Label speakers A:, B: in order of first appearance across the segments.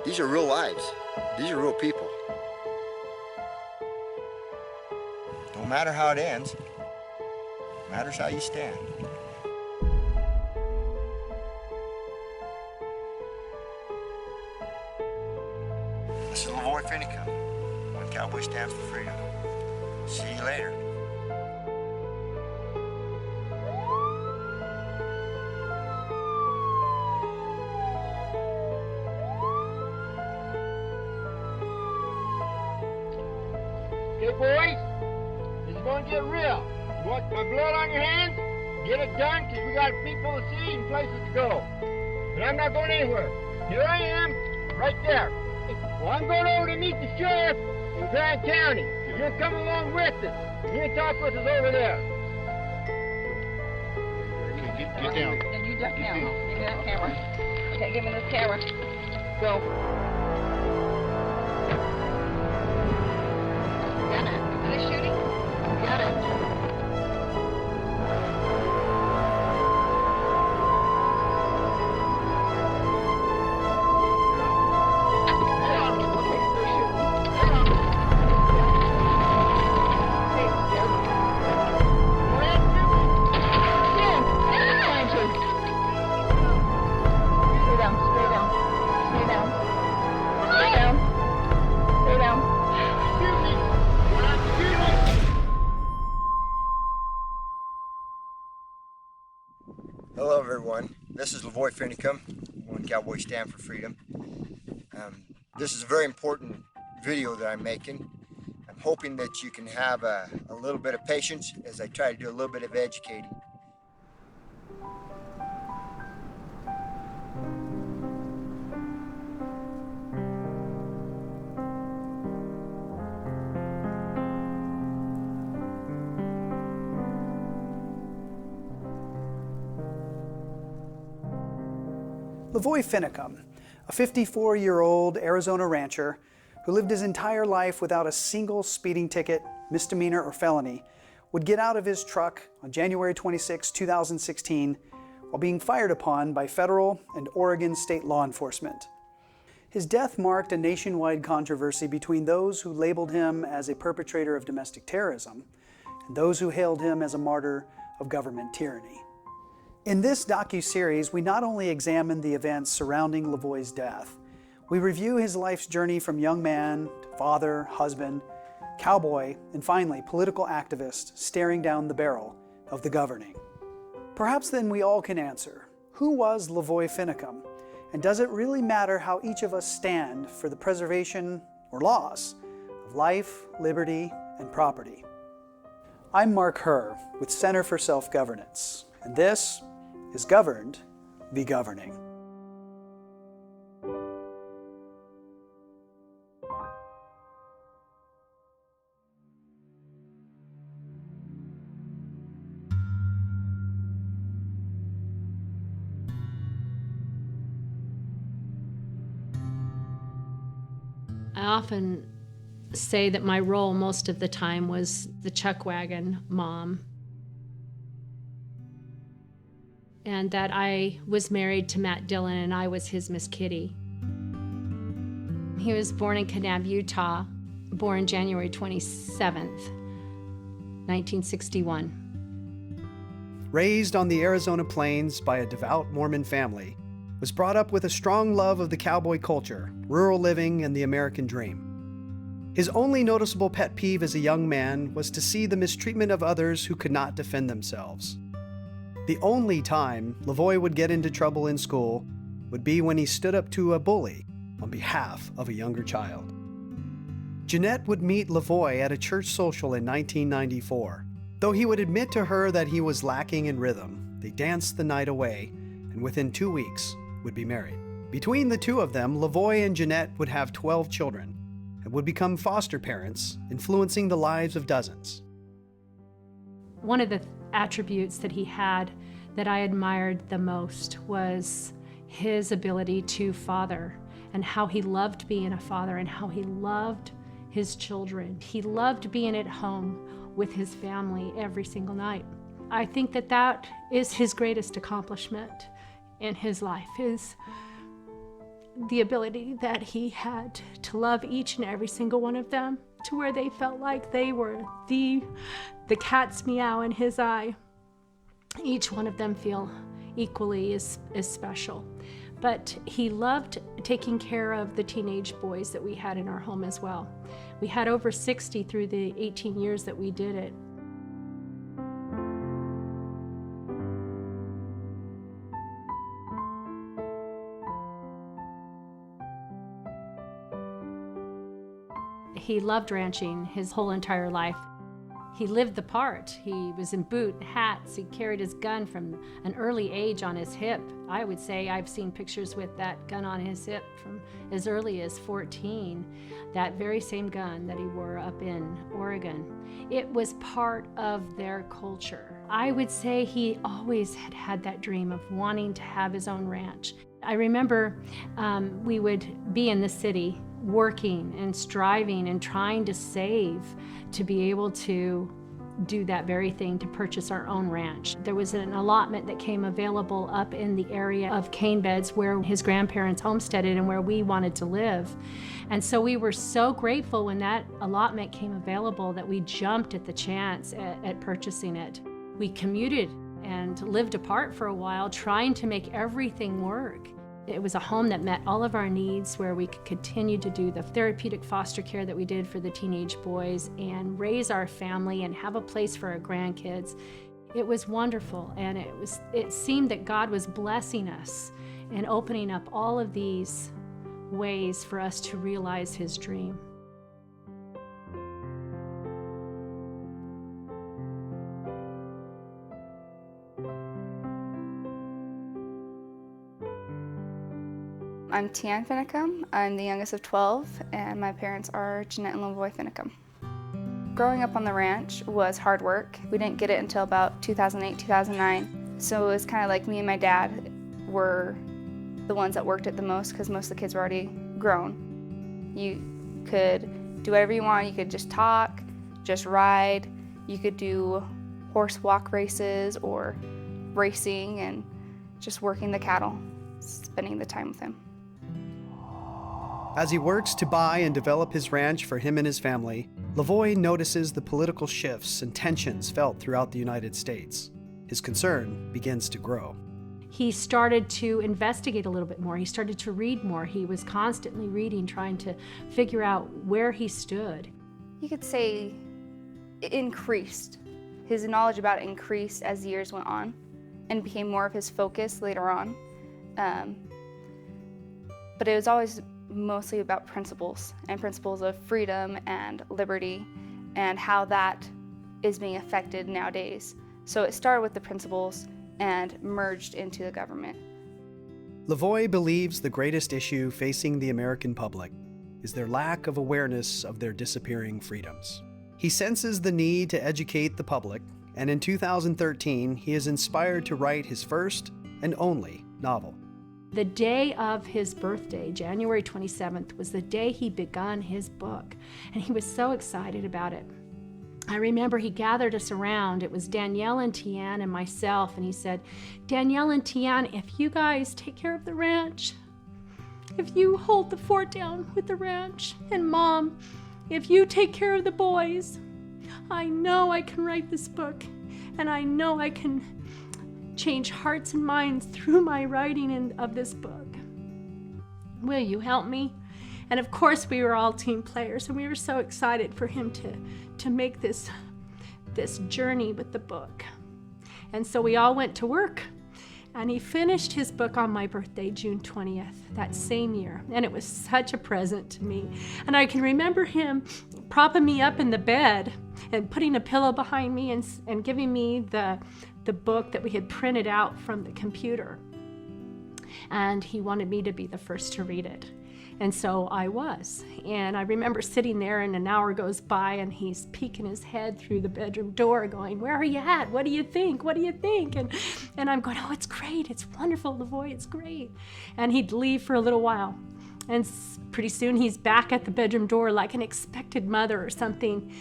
A: These are real lives. These are real people. Don't matter how it ends. It matters how you stand. This is LaVoy Finicum. One Cowboy stands for freedom. See you later.
B: Okay, boys, this is going to get real. You want my blood on your hands? Get it done, because we got people to see and places to go. But I'm not going anywhere. Here I am, right there. Well, I'm going over to meet the sheriff in Grand County. You'll come along with us. You can talk with us over there. Get down.
C: And you duck down. Give me that camera. Okay, give me this camera. Go. Got it. Are they shooting? Got it.
A: Hello everyone, this is LaVoy Finicum, One Cowboy Stand for Freedom. This is a very important video that I'm making. I'm hoping that you can have a little bit of patience as I try to do a little bit of educating.
D: LaVoy Finicum, a 54-year-old Arizona rancher who lived his entire life without a single speeding ticket, misdemeanor, or felony, would get out of his truck on January 26, 2016, while being fired upon by federal and Oregon state law enforcement. His death marked a nationwide controversy between those who labeled him as a perpetrator of domestic terrorism and those who hailed him as a martyr of government tyranny. In this docu-series, we not only examine the events surrounding LaVoy's death, we review his life's journey from young man to father, husband, cowboy, and finally political activist staring down the barrel of the governing. Perhaps then we all can answer, who was LaVoy Finicum? And does it really matter how each of us stand for the preservation or loss of life, liberty, and property? I'm Malheur with Center for Self-Governance, and this is Governed Be Governing.
E: I often say that my role most of the time was the chuck wagon mom, and that I was married to Matt Dillon and I was his Miss Kitty. He was born in Kanab, Utah, born January 27th, 1961.
D: Raised on the Arizona plains by a devout Mormon family, was brought up with a strong love of the cowboy culture, rural living, and the American dream. His only noticeable pet peeve as a young man was to see the mistreatment of others who could not defend themselves. The only time LaVoy would get into trouble in school would be when he stood up to a bully on behalf of a younger child. Jeanette would meet LaVoy at a church social in 1994. Though he would admit to her that he was lacking in rhythm, they danced the night away and within 2 weeks would be married. Between the two of them, LaVoy and Jeanette would have 12 children and would become foster parents, influencing the lives of dozens.
E: One of the attributes that he had that I admired the most was his ability to father and how he loved being a father and how he loved his children. He loved being at home with his family every single night. I think that that is his greatest accomplishment in his life, is the ability that he had to love each and every single one of them to where they felt like they were the cat's meow in his eye. Each one of them feel equally is special. But he loved taking care of the teenage boys that we had in our home as well. We had over 60 through the 18 years that we did it. He loved ranching his whole entire life. He lived the part. He was in boot and hats. He carried his gun from an early age on his hip. I would say I've seen pictures with that gun on his hip from as early as 14. That very same gun that he wore up in Oregon. It was part of their culture. I would say he always had that dream of wanting to have his own ranch. I remember we would be in the city working and striving and trying to save to be able to do that very thing, to purchase our own ranch. There was an allotment that came available up in the area of cane beds where his grandparents homesteaded and where we wanted to live. And so we were so grateful when that allotment came available that we jumped at the chance at purchasing it. We commuted and lived apart for a while, trying to make everything work. It was a home that met all of our needs, where we could continue to do the therapeutic foster care that we did for the teenage boys and raise our family and have a place for our grandkids. It was wonderful, and it seemed that God was blessing us and opening up all of these ways for us to realize his dream.
F: I'm Tian Finicum. I'm the youngest of 12, and my parents are Jeanette and LaVoy Finicum. Growing up on the ranch was hard work. We didn't get it until about 2008, 2009. So it was kind of like me and my dad were the ones that worked it the most, because most of the kids were already grown. You could do whatever you want. You could just talk, just ride. You could do horse walk races or racing and just working the cattle, spending the time with him.
D: As he works to buy and develop his ranch for him and his family, LaVoy notices the political shifts and tensions felt throughout the United States. His concern begins to grow.
E: He started to investigate a little bit more. He started to read more. He was constantly reading, trying to figure out where he stood.
F: You could say it increased. His knowledge about it increased as the years went on and became more of his focus later on. But it was always mostly about principles of freedom and liberty and how that is being affected nowadays. So it started with the principles and merged into the government.
D: LaVoy believes the greatest issue facing the American public is their lack of awareness of their disappearing freedoms. He senses the need to educate the public, and in 2013, he is inspired to write his first and only novel.
E: The day of his birthday, January 27th, was the day he begun his book, and he was so excited about it. I remember he gathered us around. It was Danielle and Tian and myself, and he said, Danielle and Tian, if you guys take care of the ranch, if you hold the fort down with the ranch, and Mom, if you take care of the boys, I know I can write this book, and I know I can change hearts and minds through my writing of this book. Will you help me? And of course we were all team players, and we were so excited for him to make this journey with the book. And so we all went to work, and he finished his book on my birthday, June 20th, that same year. And it was such a present to me. And I can remember him propping me up in the bed and putting a pillow behind me and giving me the book that we had printed out from the computer. And he wanted me to be the first to read it. And so I was. And I remember sitting there, and an hour goes by, and he's peeking his head through the bedroom door going, where are you at? What do you think? What do you think? And I'm going, oh, it's great. It's wonderful, LaVoy. It's great. And he'd leave for a little while. And pretty soon he's back at the bedroom door like an expected mother or something,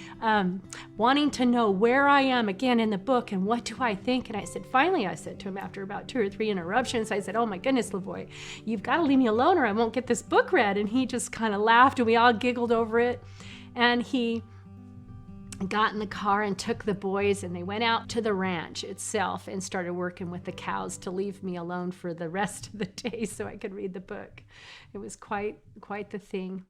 E: wanting to know where I am again in the book and what do I think. And finally I said to him after about 2 or 3 interruptions, I said, oh my goodness, LaVoy, you've got to leave me alone or I won't get this book read. And he just kind of laughed and we all giggled over it. And he got in the car and took the boys and they went out to the ranch itself and started working with the cows to leave me alone for the rest of the day so I could read the book. It was quite the thing.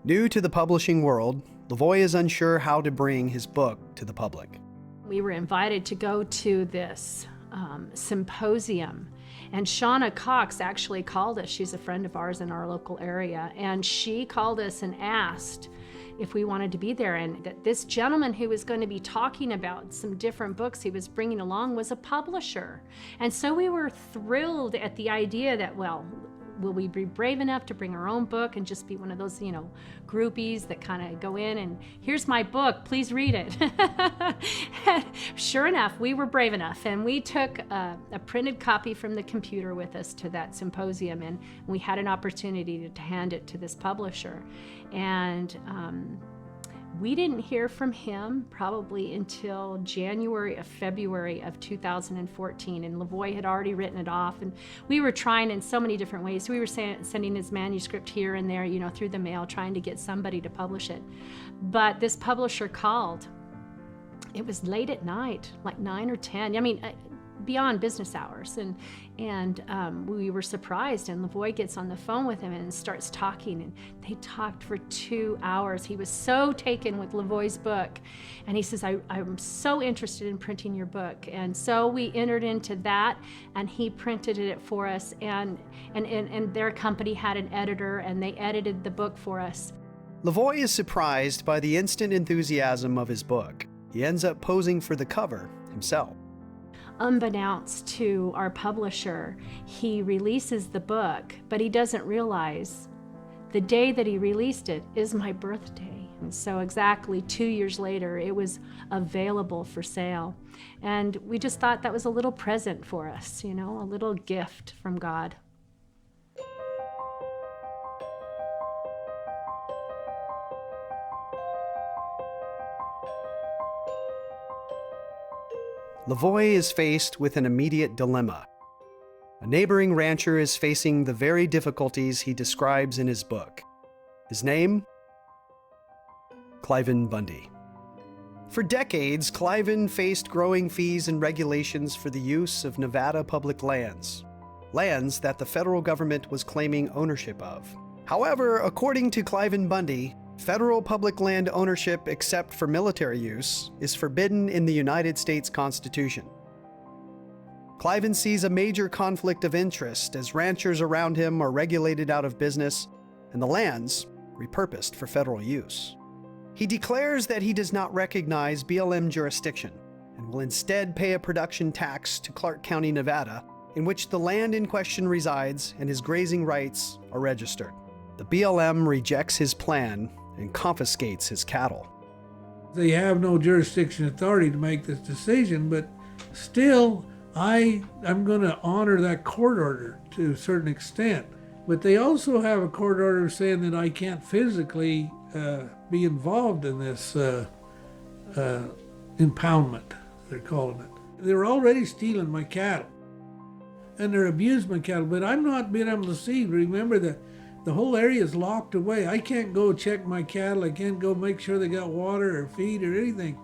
D: New to the publishing world, LaVoy is unsure how to bring his book to the public.
E: We were invited to go to this symposium, and Shauna Cox actually called us. She's a friend of ours in our local area, and she called us and asked if we wanted to be there, and that this gentleman who was going to be talking about some different books he was bringing along was a publisher. And so we were thrilled at the idea that, well, will we be brave enough to bring our own book and just be one of those, groupies that kind of go in and, here's my book, please read it. Sure enough, we were brave enough, and we took a printed copy from the computer with us to that symposium, and we had an opportunity to hand it to this publisher. And we didn't hear from him probably until January or February of 2014, and LaVoy had already written it off, and we were trying in so many different ways. We were sending his manuscript here and there, through the mail, trying to get somebody to publish it. But this publisher called. It was late at night, like 9 or 10. Beyond business hours, and we were surprised, and LaVoy gets on the phone with him and starts talking, and they talked for 2 hours. He was so taken with LaVoy's book, and he says, I'm so interested in printing your book. And so we entered into that, and he printed it for us, and their company had an editor, and they edited the book for us.
D: LaVoy is surprised by the instant enthusiasm of his book. He ends up posing for the cover himself.
E: Unbeknownst to our publisher, he releases the book, but he doesn't realize the day that he released it is my birthday. And so exactly 2 years later, it was available for sale. And we just thought that was a little present for us, a little gift from God.
D: LaVoy is faced with an immediate dilemma. A neighboring rancher is facing the very difficulties he describes in his book. His name? Cliven Bundy. For decades, Cliven faced growing fees and regulations for the use of Nevada public lands that the federal government was claiming ownership of. However, according to Cliven Bundy, federal public land ownership except for military use is forbidden in the United States Constitution. Cliven sees a major conflict of interest as ranchers around him are regulated out of business and the lands repurposed for federal use. He declares that he does not recognize BLM jurisdiction and will instead pay a production tax to Clark County, Nevada, in which the land in question resides and his grazing rights are registered. The BLM rejects his plan and confiscates his cattle.
G: They have no jurisdiction authority to make this decision, but still, I'm going to honor that court order to a certain extent. But they also have a court order saying that I can't physically be involved in this impoundment, they're calling it. They're already stealing my cattle, and they're abusing my cattle, but I'm not being able to see. Remember that the whole area is locked away. I can't go check my cattle. I can't go make sure they got water or feed or anything.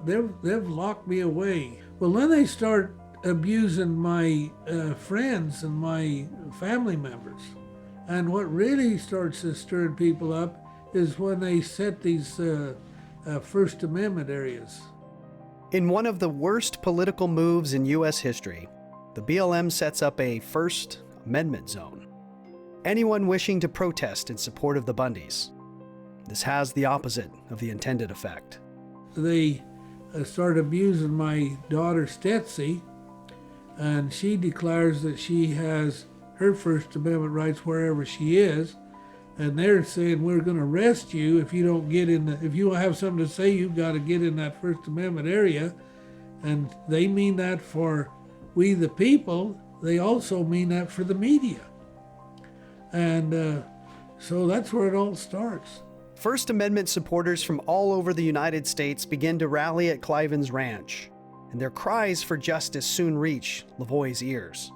G: They've locked me away. Well, then they start abusing my friends and my family members. And what really starts to stir people up is when they set these First Amendment areas.
D: In one of the worst political moves in U.S. history, the BLM sets up a First Amendment zone. Anyone wishing to protest in support of the Bundys. This has the opposite of the intended effect.
G: They start abusing my daughter Stetsy, and she declares that she has her First Amendment rights wherever she is, and they're saying we're going to arrest you if you don't get in. If you have something to say, you've got to get in that First Amendment area, and they mean that for we the people. They also mean that for the media. And so that's where it all starts.
D: First Amendment supporters from all over the United States begin to rally at Cliven's ranch, and their cries for justice soon reach LaVoy's ears.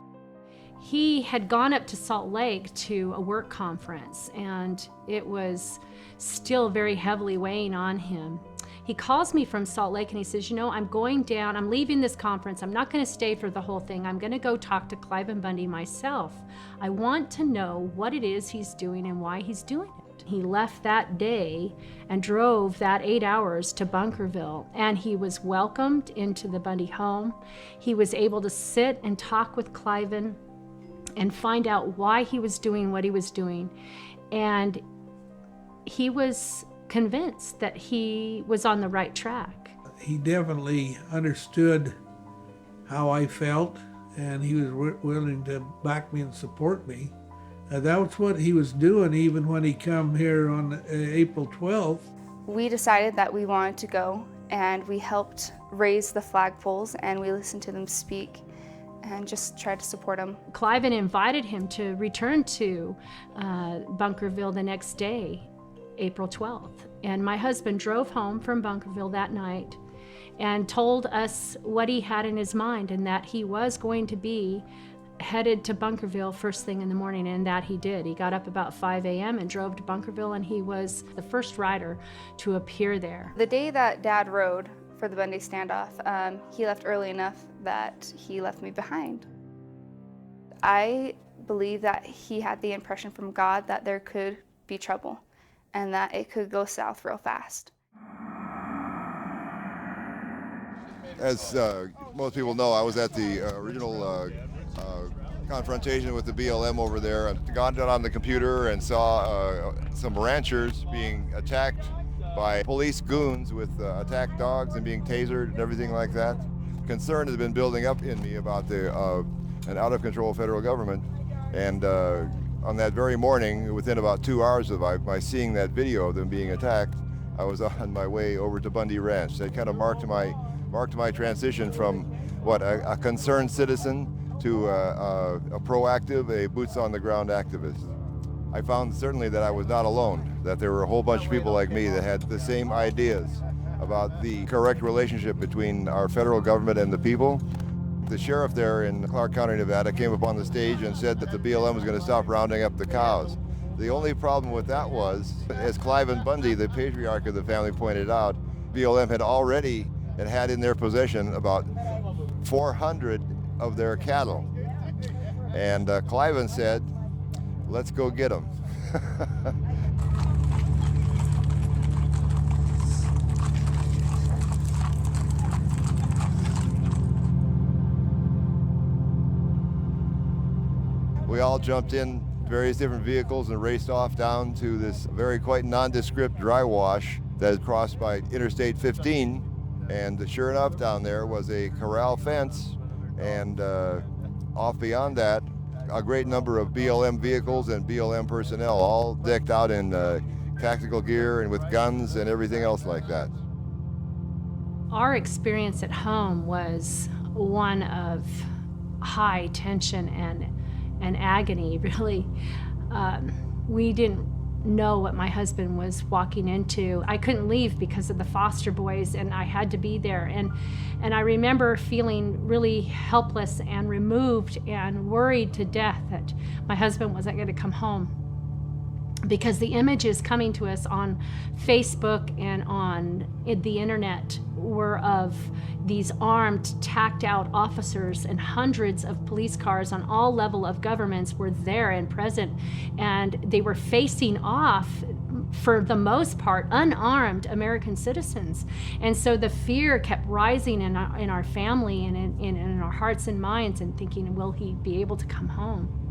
E: He had gone up to Salt Lake to a work conference, and it was still very heavily weighing on him. He calls me from Salt Lake and he says, I'm going down, I'm leaving this conference. I'm not going to stay for the whole thing. I'm going to go talk to Cliven Bundy myself. I want to know what it is he's doing and why he's doing it. He left that day and drove that 8 hours to Bunkerville, and he was welcomed into the Bundy home. He was able to sit and talk with Cliven and find out why he was doing what he was doing. And he was convinced that he was on the right track.
G: He definitely understood how I felt, and he was willing to back me and support me. That's what he was doing even when he come here on April 12th.
F: We decided that we wanted to go, and we helped raise the flagpoles, and we listened to them speak and just tried to support him.
E: Cliven invited him to return to Bunkerville the next day, April 12th. And my husband drove home from Bunkerville that night and told us what he had in his mind, and that he was going to be headed to Bunkerville first thing in the morning, and that he did. He got up about 5 a.m. and drove to Bunkerville, and he was the first rider to appear there.
F: The day that Dad rode for the Bundy standoff, he left early enough that he left me behind. I believe that he had the impression from God that there could be trouble and that it could go south real fast.
H: As most people know, I was at the original confrontation with the BLM over there. I got on the computer and saw some ranchers being attacked by police goons with attack dogs and being tasered and everything like that. Concern has been building up in me about an out-of-control federal government. And on that very morning, within about 2 hours of my seeing that video of them being attacked, I was on my way over to Bundy Ranch. That kind of marked my transition from a concerned citizen to a proactive, a boots-on-the-ground activist. I found certainly that I was not alone, that there were a whole bunch of people like me that had the same ideas about the correct relationship between our federal government and the people. The sheriff there in Clark County, Nevada, came up on the stage and said that the BLM was going to stop rounding up the cows. The only problem with that was, as Cliven Bundy, the patriarch of the family, pointed out, BLM had in their possession about 400 of their cattle. And Cliven said, let's go get them. We all jumped in various different vehicles and raced off down to this quite nondescript dry wash that is crossed by Interstate 15. And sure enough, down there was a corral fence, and off beyond that, a great number of BLM vehicles and BLM personnel, all decked out in tactical gear and with guns and everything else like that.
E: Our experience at home was one of high tension and agony, really. We didn't know what my husband was walking into. I couldn't leave because of the foster boys, and I had to be there. And I remember feeling really helpless and removed and worried to death that my husband wasn't going to come home, because the images coming to us on Facebook and on the internet were of these armed, tacked out officers, and hundreds of police cars on all level of governments were there and present, and they were facing off, for the most part, unarmed American citizens. And so the fear kept rising in our family and in our hearts and minds, and thinking, will he be able to come home?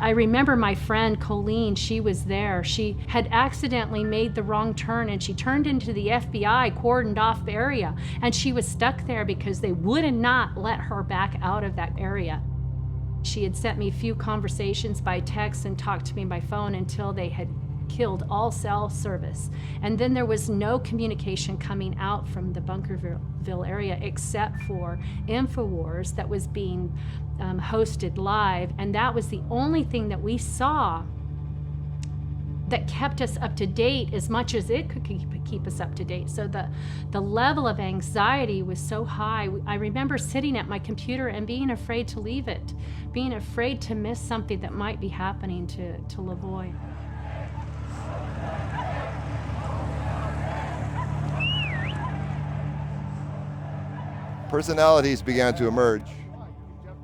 E: I remember my friend Colleen, she was there. She had accidentally made the wrong turn, and she turned into the FBI cordoned off area, and she was stuck there because they would not let her back out of that area. She had sent me a few conversations by text and talked to me by phone until they had killed all cell service. And then there was no communication coming out from the Bunkerville area except for InfoWars that was being hosted live. And that was the only thing that we saw that kept us up to date as much as it could keep us up to date. So the level of anxiety was so high. I remember sitting at my computer and being afraid to leave it, being afraid to miss something that might be happening to LaVoy.
H: Personalities began to emerge,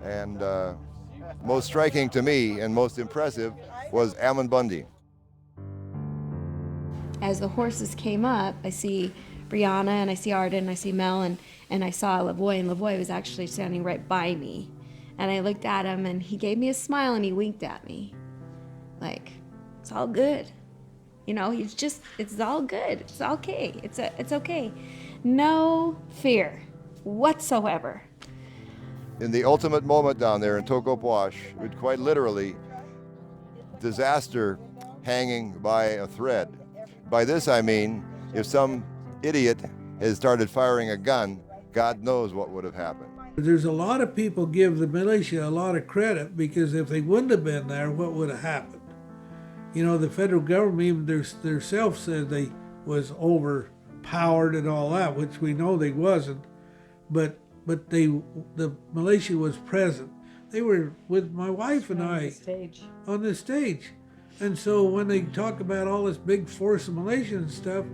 H: and most striking to me and most impressive was Ammon Bundy.
I: As the horses came up, I see Brianna and I see Arden and I see Mel and I saw LaVoy, and LaVoy was actually standing right by me. And I looked at him and he gave me a smile and he winked at me. Like, it's all good. You know, it's all good. It's okay. It's okay. No fear whatsoever.
H: In the ultimate moment down there in Tokopoash, it quite literally, disaster hanging by a thread. By this I mean, if some idiot had started firing a gun, God knows what would have happened.
G: There's a lot of people give the militia a lot of credit, because if they wouldn't have been there, what would have happened? You know, the federal government, even their self said they was overpowered and all that, which we know they wasn't. But the militia was present. They were with my wife and I on the stage. And so when they talk about all this big force of militia and stuff,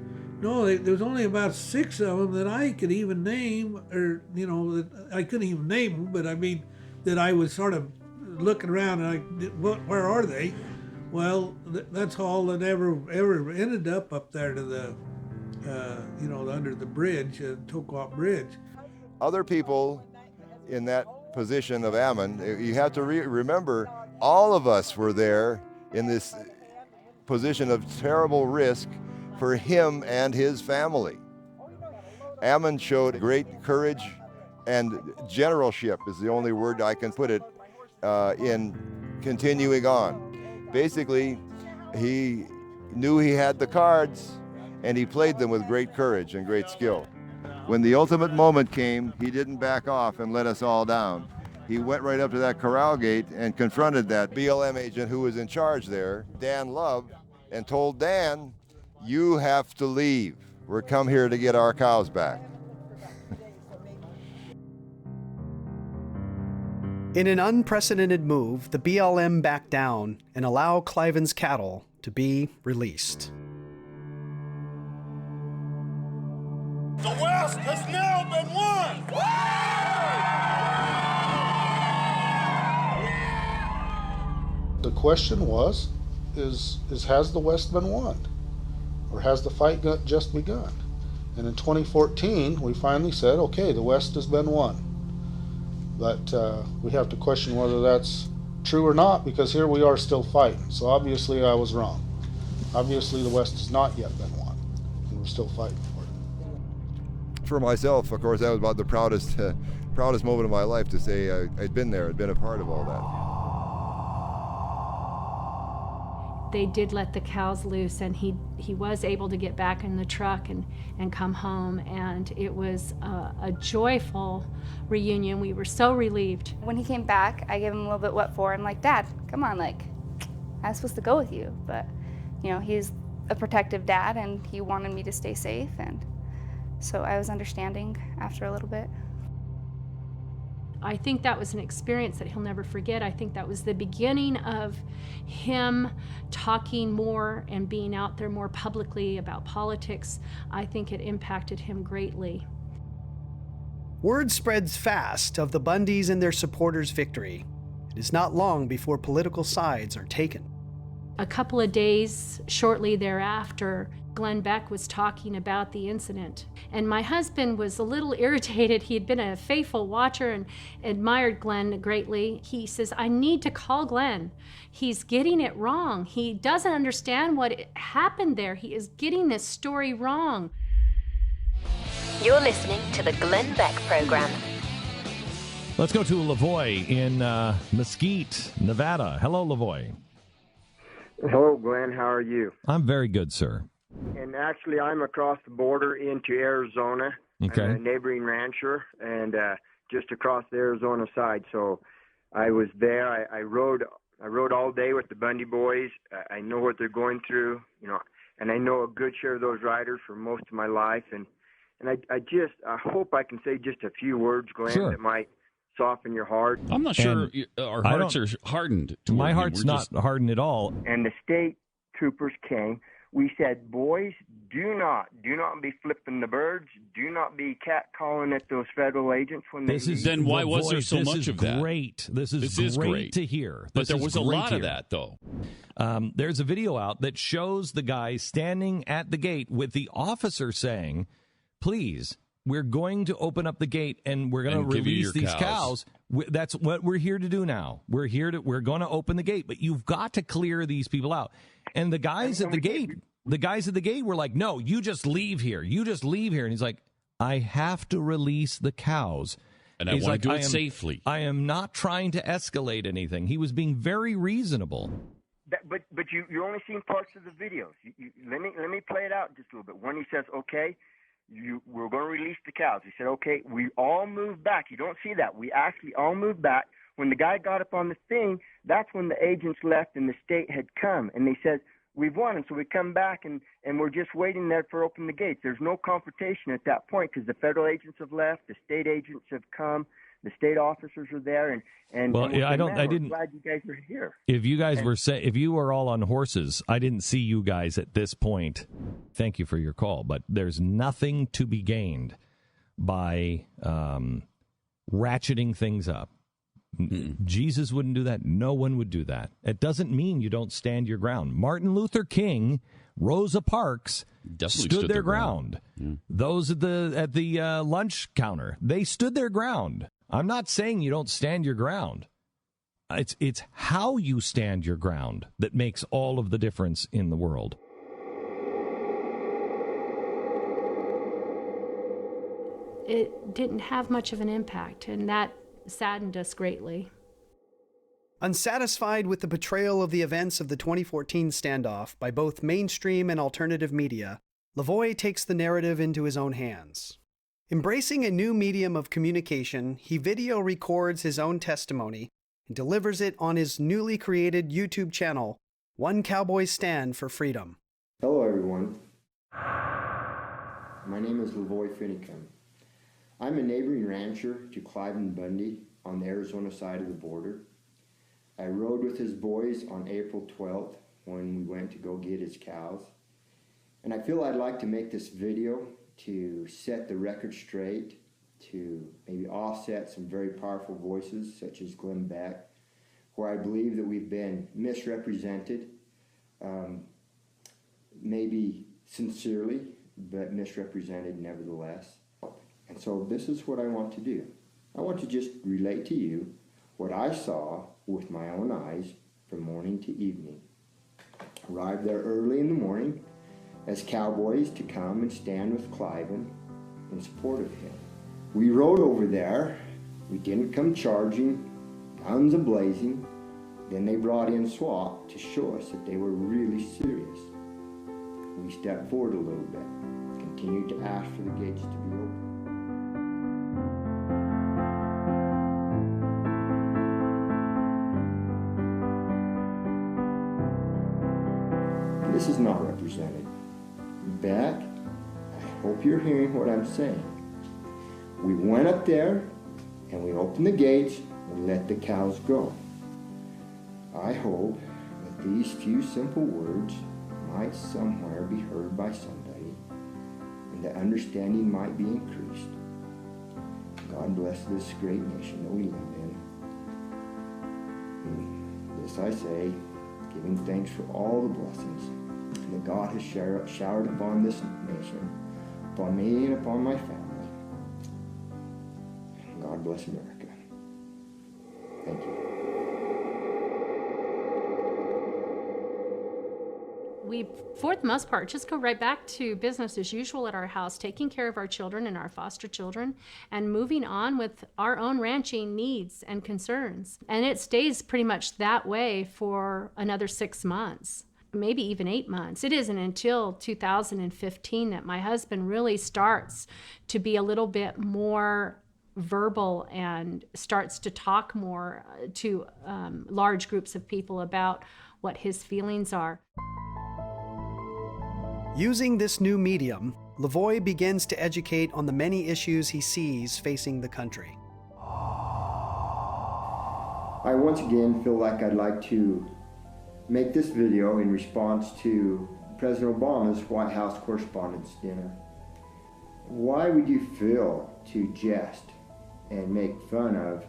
G: no, there was only about 6 of them that I could even name, or, you know, that I couldn't even name them, but I mean, that I was sort of looking around and where are they? Well, that's all that ever ended up there to the, you know, under the bridge, Tokop Bridge.
H: Other people in that position of Ammon, you have to remember, all of us were there in this position of terrible risk for him and his family. Ammon showed great courage and generalship is the only word I can put it in continuing on. Basically, he knew he had the cards and he played them with great courage and great skill. When the ultimate moment came, he didn't back off and let us all down. He went right up to that corral gate and confronted that BLM agent who was in charge there, Dan Love, and told Dan, "You have to leave. We're come here to get our cows back."
D: In an unprecedented move, the BLM backed down and allowed Cliven's cattle to be released.
J: The West has now been won!
K: The question was, has the West been won? Or has the fight just begun? And in 2014, we finally said, okay, the West has been won. But we have to question whether that's true or not, because here we are still fighting. So obviously I was wrong. Obviously the West has not yet been won, and we're still fighting for it.
H: For myself, of course, that was about the proudest moment of my life, to say I'd been there, I'd been a part of all that.
E: They did let the cows loose, and he was able to get back in the truck and come home, and it was a joyful reunion. We were so relieved.
F: When he came back, I gave him a little bit what for. I'm like, Dad, come on, like, I was supposed to go with you. But, you know, he's a protective dad, and he wanted me to stay safe, and so I was understanding after a little bit.
E: I think that was an experience that he'll never forget. I think that was the beginning of him talking more and being out there more publicly about politics. I think it impacted him greatly.
D: Word spreads fast of the Bundys and their supporters' victory. It is not long before political sides are taken.
E: A couple of days shortly thereafter, Glenn Beck was talking about the incident. And my husband was a little irritated. He had been a faithful watcher and admired Glenn greatly. He says, I need to call Glenn. He's getting it wrong. He doesn't understand what happened there. He is getting this story wrong.
L: You're listening to the Glenn Beck Program.
M: Let's go to LaVoy in Mesquite, Nevada. Hello, LaVoy.
N: Hello, Glenn. How are you?
M: I'm very good, sir.
N: And actually, I'm across the border into Arizona.
M: Okay.
N: I'm a neighboring rancher, and just across the Arizona side. So I was there. I rode I rode all day with the Bundy boys. I know what they're going through, you know, and I know a good share of those riders for most of my life. And I hope I can say just a few words, Glenn, that might soften your heart.
O: I'm not sure our hearts are hardened.
M: My heart's not hardened at all.
N: And the state troopers came. We said, boys, do not be flipping the birds. Do not be catcalling at those federal agents when they leave.
O: Then why was there so much of that?
M: This is great to hear.
O: But there was a lot of that, though.
M: There's a video out that shows the guy standing at the gate with the officer saying, please, we're going to open up the gate and we're going to release these cows. That's what we're here to do now. We're going to open the gate, but you've got to clear these people out. And the guys at the gate were like, no, you just leave here. You just leave here. And he's like, I have to release the cows.
O: And I want to do it safely.
M: I am not trying to escalate anything. He was being very reasonable.
N: But you're only seeing parts of the videos. Let me play it out just a little bit. When he says, okay, we're going to release the cows. He said, okay, we all moved back. You don't see that. We actually all moved back. When the guy got up on the thing, that's when the agents left and the state had come. And they said, we've won. And so we come back and we're just waiting there for open the gates. There's no confrontation at that point because the federal agents have left, the state agents have come, the state officers are there. I'm glad you guys are here.
M: If you guys if you were all on horses, I didn't see you guys at this point. Thank you for your call, but there's nothing to be gained by ratcheting things up. Jesus wouldn't do that. No one would do that. It doesn't mean you don't stand your ground. Martin Luther King, Rosa Parks stood their ground.
O: Yeah.
M: Those at the lunch counter, they stood their ground. I'm not saying you don't stand your ground. It's how you stand your ground that makes all of the difference in the world.
E: It didn't have much of an impact, and that saddened us greatly.
D: Unsatisfied with the portrayal of the events of the 2014 standoff by both mainstream and alternative media, LaVoy takes the narrative into his own hands. Embracing a new medium of communication, he video records his own testimony and delivers it on his newly created YouTube channel, One Cowboy Stand for Freedom.
P: Hello everyone. My name is LaVoy Finicum. I'm a neighboring rancher to Clive and Bundy on the Arizona side of the border. I rode with his boys on April 12th when we went to go get his cows. And I feel I'd like to make this video to set the record straight, to maybe offset some very powerful voices such as Glenn Beck, where I believe that we've been misrepresented, maybe sincerely, but misrepresented nevertheless. And so this is what I want to do. I want to just relate to you what I saw with my own eyes from morning to evening. Arrived there early in the morning as cowboys to come and stand with Cliven in support of him. We rode over there. We didn't come charging, guns a-blazing. Then they brought in SWAT to show us that they were really serious. We stepped forward a little bit, continued to ask for the gates to be open. This is not represented. Beck, I hope you're hearing what I'm saying. We went up there and we opened the gates and let the cows go. I hope that these few simple words might somewhere be heard by somebody and the understanding might be increased. God bless this great nation that we live in. And this I say, giving thanks for all the blessings that God has showered upon this nation, upon me and upon my family. God bless America. Thank you.
E: We, for the most part, just go right back to business as usual at our house, taking care of our children and our foster children, and moving on with our own ranching needs and concerns. And it stays pretty much that way for another 6 months, maybe even 8 months. It isn't until 2015 that my husband really starts to be a little bit more verbal and starts to talk more to large groups of people about what his feelings are.
D: Using this new medium, LaVoy begins to educate on the many issues he sees facing the country.
P: I once again feel like I'd like to make this video in response to President Obama's White House Correspondents' Dinner. Why would you feel to jest and make fun of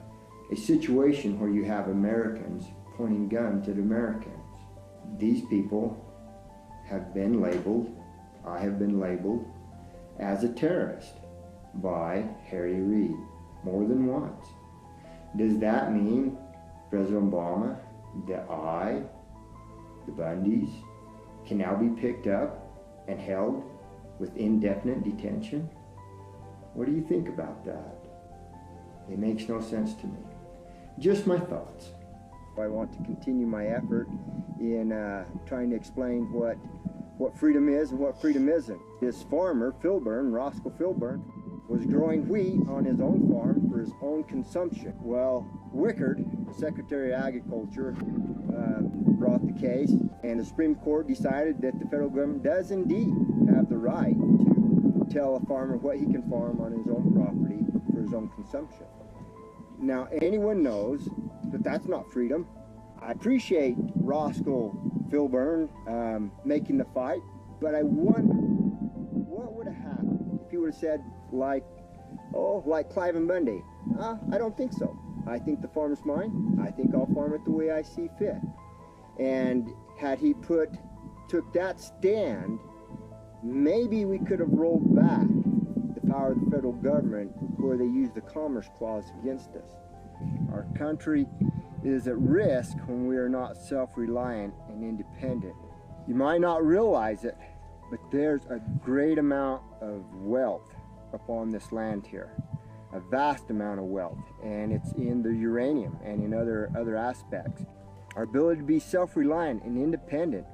P: a situation where you have Americans pointing guns at Americans? These people have been labeled, I have been labeled, as a terrorist by Harry Reid more than once. Does that mean President Obama, that I, the Bundys, can now be picked up and held with indefinite detention? What do you think about that? It makes no sense to me. Just my thoughts. I want to continue my effort in trying to explain what freedom is and what freedom isn't. This farmer, Roscoe Filburn, was growing wheat on his own farm for his own consumption. Well, Wickard, the Secretary of Agriculture, brought the case, and the Supreme Court decided that the federal government does indeed have the right to tell a farmer what he can farm on his own property for his own consumption. Now, anyone knows that that's not freedom. I appreciate Roscoe Filburn making the fight, but I wonder what would have happened if he would have said, like Clive Bundy, I don't think so. I think the farm is mine. I think I'll farm it the way I see fit. And had he took that stand, maybe we could have rolled back the power of the federal government where they use the Commerce Clause against us. Our country is at risk when we are not self-reliant and independent. You might not realize it, but there's a great amount of wealth upon this land here, a vast amount of wealth, and it's in the uranium and in other aspects. Our ability to be self-reliant and independent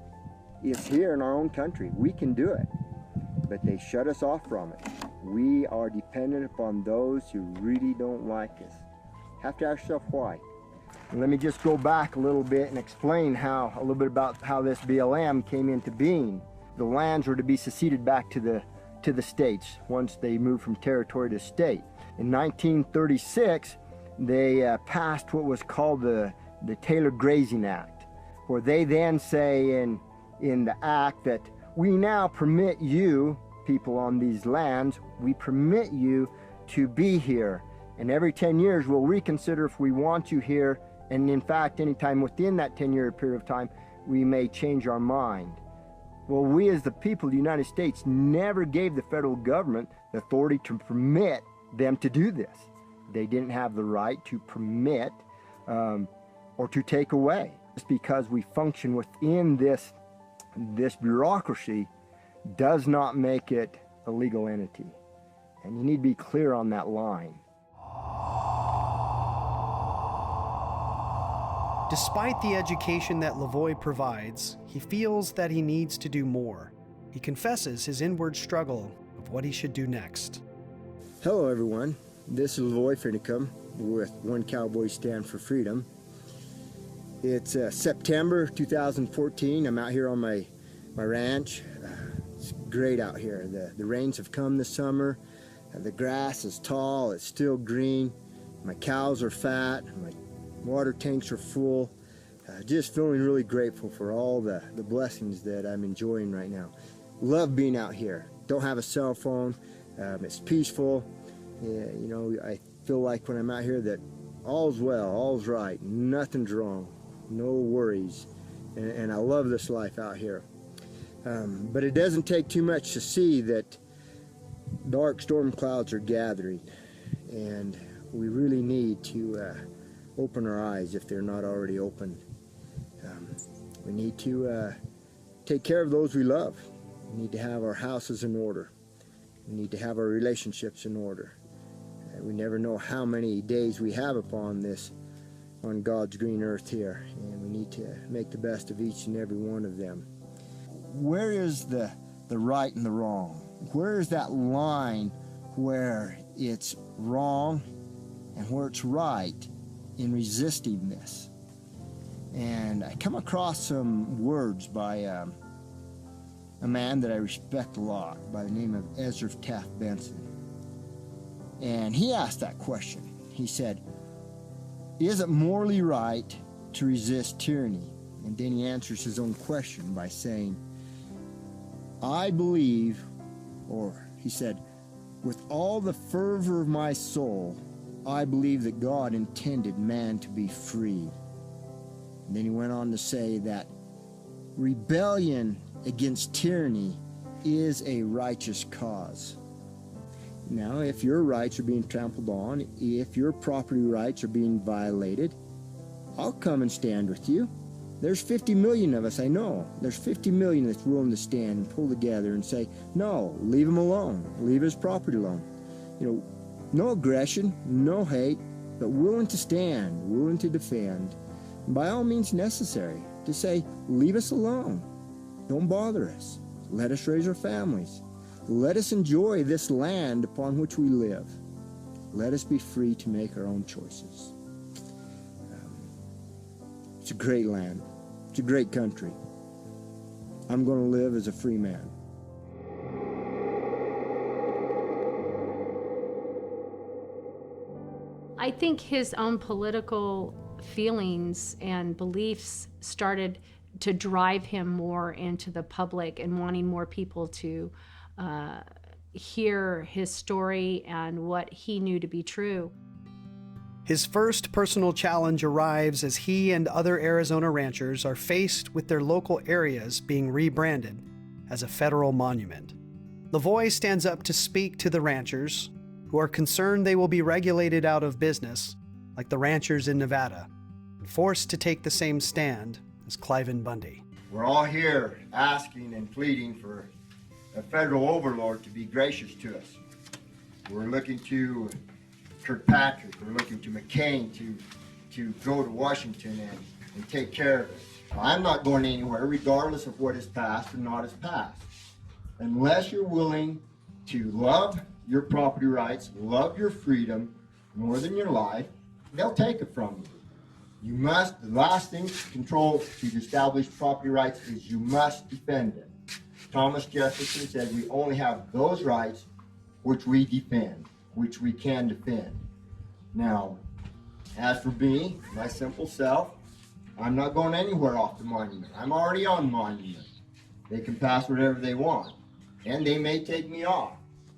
P: is here in our own country. We can do it, but they shut us off from it. We are dependent upon those who really don't like us. Have to ask yourself why. And let me just go back a little bit and explain a little bit about how this BLM came into being. The lands were to be seceded back to the states once they moved from territory to state. In 1936, they passed what was called the Taylor Grazing Act, where they then say in the act that we now permit you, people on these lands, we permit you to be here. And every 10 years, we'll reconsider if we want you here. And in fact, anytime within that 10-year period of time, we may change our mind. Well, we as the people of the United States never gave the federal government the authority to permit them to do this. They didn't have the right to permit or to take away. Just because we function within this bureaucracy does not make it a legal entity. And you need to be clear on that line.
D: Despite the education that LaVoy provides, he feels that he needs to do more. He confesses his inward struggle of what he should do next.
P: Hello everyone, this is LaVoy Finicum with One Cowboy Stand for Freedom. It's September 2014. I'm out here on my ranch. It's great out here. The rains have come this summer. The grass is tall, it's still green. My cows are fat, my water tanks are full. Just feeling really grateful for all the blessings that I'm enjoying right now. Love being out here. Don't have a cell phone. It's peaceful. You know, I feel like when I'm out here that all's well, all's right, nothing's wrong, no worries. And I love this life out here. But it doesn't take too much to see that dark storm clouds are gathering, and we really need to open our eyes if they're not already open. We need to take care of those we love. We need to have our houses in order. We need to have our relationships in order. We never know how many days we have on God's green earth here, and we need to make the best of each and every one of them. Where is the right and the wrong? Where is that line where it's wrong
A: and where it's right in resisting this. And I come across some words by a man that I respect a lot by the name of Ezra Taft Benson. And he asked that question. He said, is it morally right to resist tyranny? And then he answers his own question by saying, I believe, or he said, with all the fervor of my soul, I believe that God intended man to be free. And then he went on to say that rebellion against tyranny is a righteous cause. Now, if your rights are being trampled on, if your property rights are being violated, I'll come and stand with you. There's 50 million of us, I know. There's 50 million that's willing to stand and pull together and say, no, leave him alone. Leave his property alone. You know, no aggression, no hate, but willing to stand, willing to defend. And by all means necessary, to say, leave us alone. Don't bother us. Let us raise our families. Let us enjoy this land upon which we live. Let us be free to make our own choices. It's a great land. It's a great country. I'm going to live as a free man.
E: I think his own political feelings and beliefs started to drive him more into the public and wanting more people to hear his story and what he knew to be true.
D: His first personal challenge arrives as he and other Arizona ranchers are faced with their local areas being rebranded as a federal monument. LaVoy stands up to speak to the ranchers who are concerned they will be regulated out of business like the ranchers in Nevada and forced to take the same stand as Cliven Bundy.
A: We're all here asking and pleading for a federal overlord to be gracious to us. We're looking to Kirkpatrick, we're looking to McCain to go to Washington and take care of it. I'm not going anywhere regardless of what is passed or not is passed. Unless you're willing to love your property rights, love your freedom more than your life, they'll take it from you. You must, the last thing to control, to establish property rights is you must defend it. Thomas Jefferson said we only have those rights which we defend, which we can defend. Now, as for me, my simple self, I'm not going anywhere off the monument. I'm already on the monument. They can pass whatever they want, and they may take me off,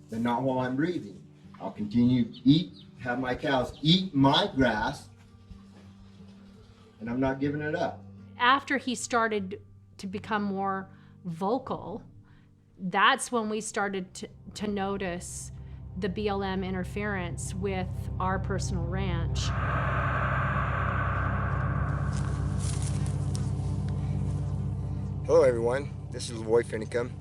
A: but not while I'm breathing. I'll continue to eat, have my cows eat my grass, and I'm not giving it up.
E: After he started to become more vocal, that's when we started to notice the BLM interference with our personal ranch.
A: Hello everyone, this is LaVoy Finicum.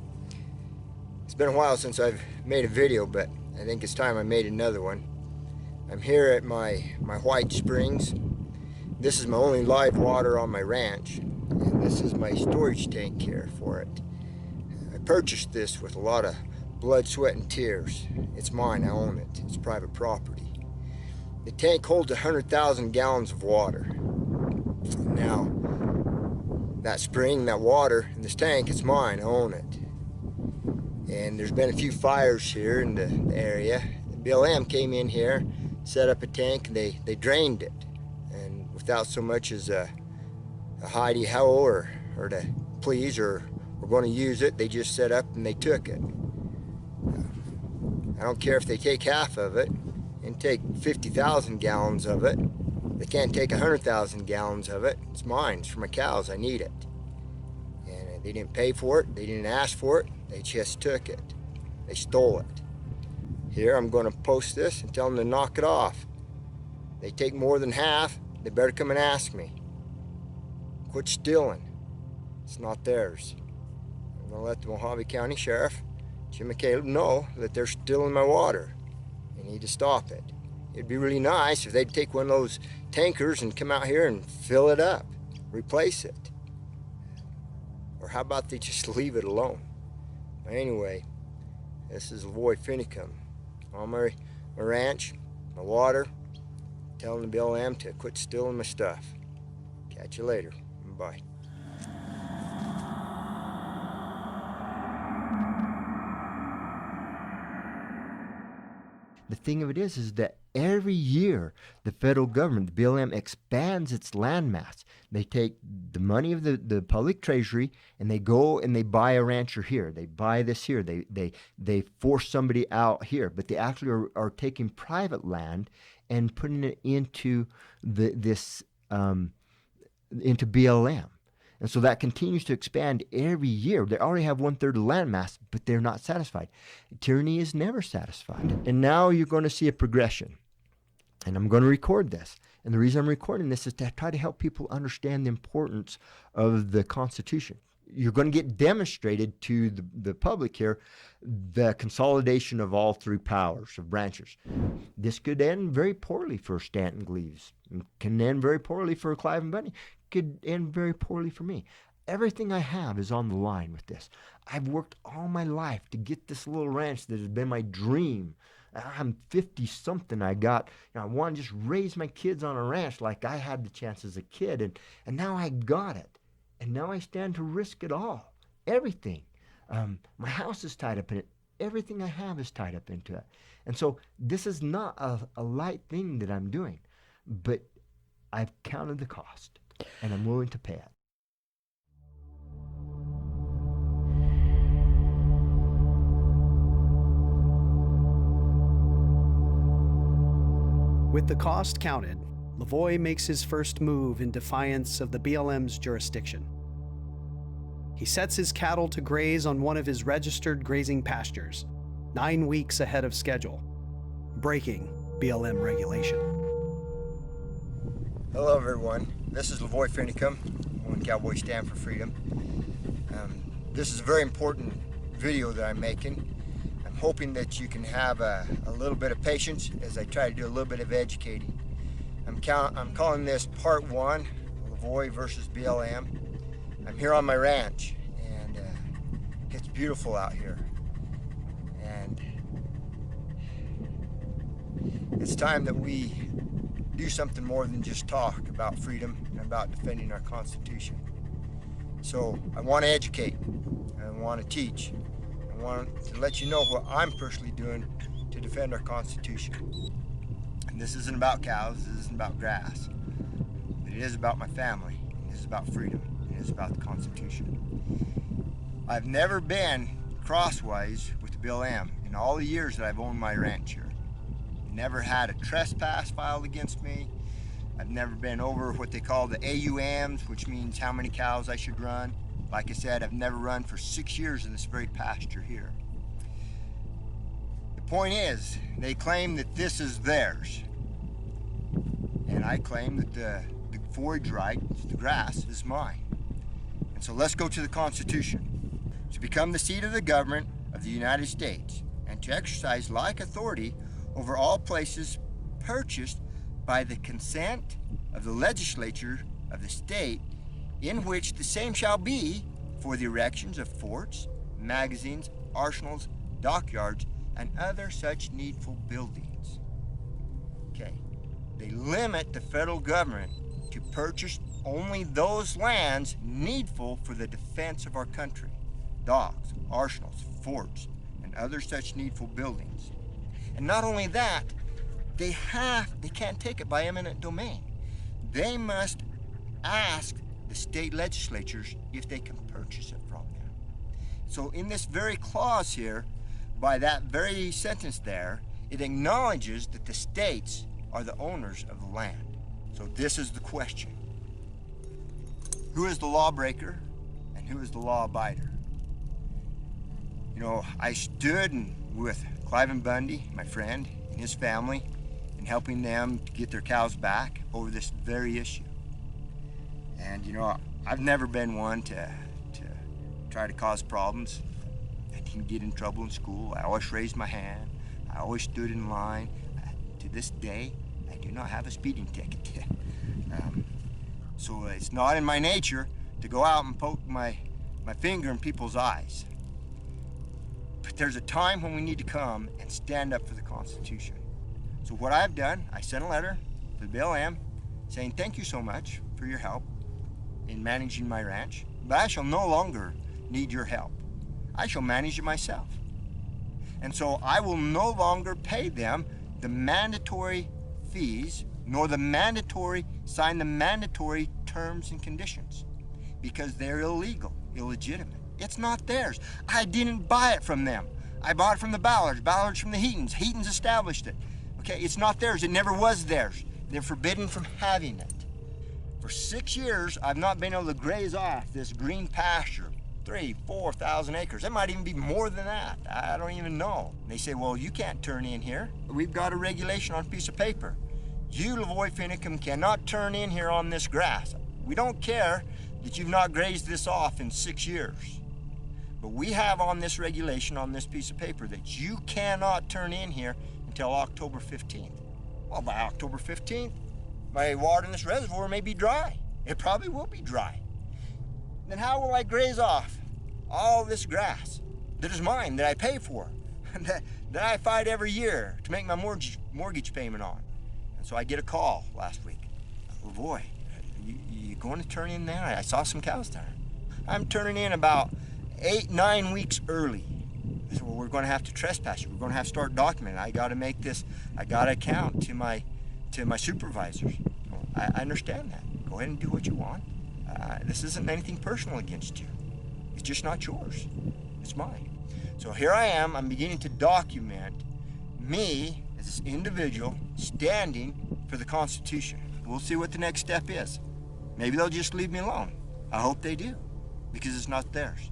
A: It's been a while since I've made a video, but I think it's time I made another one. I'm here at my White Springs. This is my only live water on my ranch, and this is my storage tank here for it. I purchased this with a lot of blood, sweat, and tears. It's mine, I own it. It's private property. The tank holds 100,000 gallons of water. Now, that spring, that water in this tank, it's mine, I own it. And there's been a few fires here in the area. The BLM came in here, set up a tank, and they drained it. And without so much as a hidey-ho or to please or we're going to use it, they just set up and they took it. I don't care if they take half of it and take 50,000 gallons of it. They can't take 100,000 gallons of it. It's mine. It's for my cows. I need it. And they didn't pay for it. They didn't ask for it. They just took it. They stole it. Here, I'm going to post this and tell them to knock it off. They take more than half, they better come and ask me. Quit stealing. It's not theirs. I'm going to let the Mojave County Sheriff, Jim McCaleb, know that they're stealing my water. They need to stop it. It'd be really nice if they'd take one of those tankers and come out here and fill it up, replace it. Or how about they just leave it alone? But anyway, this is LaVoy Finicum. On my ranch, my water, telling the BLM to quit stealing my stuff. Catch you later. Bye.
Q: The thing of it is that every year the federal government, the BLM, expands its landmass. They take the money of the public treasury and they go and they buy a rancher here. They buy this here. They force somebody out here. But they actually are taking private land and putting it into into BLM. And so that continues to expand every year. They already have 1/3 of the landmass, but they're not satisfied. Tyranny is never satisfied. And now you're going to see a progression. And I'm going to record this. And the reason I'm recording this is to try to help people understand the importance of the Constitution. You're going to get demonstrated to the public here the consolidation of all three powers of branches. This could end very poorly for Stanton Gleaves. It can end very poorly for Clive and Bundy. Could end very poorly for me. Everything I have is on the line with this. I've worked all my life to get this little ranch that has been my dream. I'm 50-something. I want to just raise my kids on a ranch like I had the chance as a kid, and now I got it. And now I stand to risk it all. Everything. My house is tied up in it. Everything I have is tied up into it. And so this is not a light thing that I'm doing, but I've counted the cost. And I'm willing to pay it.
D: With the cost counted, LaVoy makes his first move in defiance of the BLM's jurisdiction. He sets his cattle to graze on one of his registered grazing pastures, 9 weeks ahead of schedule, breaking BLM regulation.
A: Hello everyone, this is LaVoy Finicum, One Cowboy Stand for Freedom. This is a very important video that I'm making. I'm hoping that you can have a little bit of patience as I try to do a little bit of educating. I'm calling this part 1, LaVoy versus BLM. I'm here on my ranch and it's beautiful out here. And it's time that we do something more than just talk about freedom and about defending our Constitution. So I want to educate, I want to teach, I want to let you know what I'm personally doing to defend our Constitution. And this isn't about cows, this isn't about grass, but it is about my family, it is about freedom, it is about the Constitution. I've never been crosswise with the BLM in all the years that I've owned my ranch here. Never had a trespass filed against me. I've never been over what they call the AUMs, which means how many cows I should run. Like I said, I've never run for 6 years in this very pasture here. The point is, they claim that this is theirs. And I claim that the forage right, the grass, is mine. And so let's go to the Constitution. To become the seat of the government of the United States and to exercise like authority over all places purchased by the consent of the legislature of the state in which the same shall be for the erections of forts, magazines, arsenals, dockyards, and other such needful buildings. Okay, they limit the federal government to purchase only those lands needful for the defense of our country, docks, arsenals, forts, and other such needful buildings. And not only that, they can't take it by eminent domain. They must ask the state legislatures if they can purchase it from them. So in this very clause here, by that very sentence there, it acknowledges that the states are the owners of the land. So this is the question. Who is the lawbreaker and who is the law abider? You know, I stood with Clive and Bundy, my friend, and his family, in helping them to get their cows back over this very issue. And you know, I've never been one to try to cause problems. I didn't get in trouble in school. I always raised my hand. I always stood in line. To this day, I do not have a speeding ticket. So it's not in my nature to go out and poke my finger in people's eyes. But there's a time when we need to come and stand up for the Constitution. So what I've done, I sent a letter to the BLM saying thank you so much for your help in managing my ranch, but I shall no longer need your help. I shall manage it myself. And so I will no longer pay them the mandatory fees nor sign the mandatory terms and conditions because they're illegal, illegitimate. It's not theirs. I didn't buy it from them. I bought it from the Ballards from the Heatons. Heatons established it. Okay, it's not theirs. It never was theirs. They're forbidden from having it. For 6 years, I've not been able to graze off this green pasture, 3,000, 4,000 acres. It might even be more than that. I don't even know. They say, well, you can't turn in here. We've got a regulation on a piece of paper. You, LaVoy Finicum, cannot turn in here on this grass. We don't care that you've not grazed this off in 6 years. But we have on this regulation on this piece of paper that you cannot turn in here until October 15th. Well, by October 15th, my water in this reservoir may be dry. It probably will be dry. Then how will I graze off all this grass that is mine, that I pay for, that I fight every year to make my mortgage payment on? And so I get a call last week. LaVoy, you going to turn in there? I saw some cows there. I'm turning in about 8-9 weeks early. I said, well, we're going to have to trespass you. We're going to have to start documenting. I got to make this. I got to account to my supervisors. Well, I understand that. Go ahead and do what you want. This isn't anything personal against you. It's just not yours. It's mine. So here I am. I'm beginning to document me as this individual standing for the Constitution. We'll see what the next step is. Maybe they'll just leave me alone. I hope they do, because it's not theirs.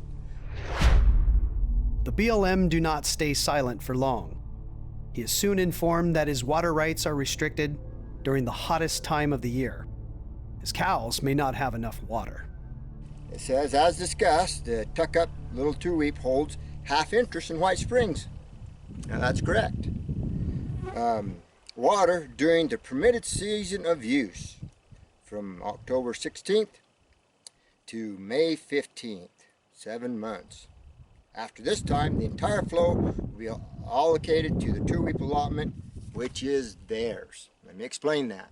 D: The BLM do not stay silent for long. He is soon informed that his water rights are restricted during the hottest time of the year. His cows may not have enough water.
A: It says, as discussed, the tuck-up little two-weep holds half interest in White Springs. Now that's correct. Water during the permitted season of use from October 16th to May 15th, 7 months. After this time, the entire flow will be allocated to the two-weep allotment, which is theirs. Let me explain that.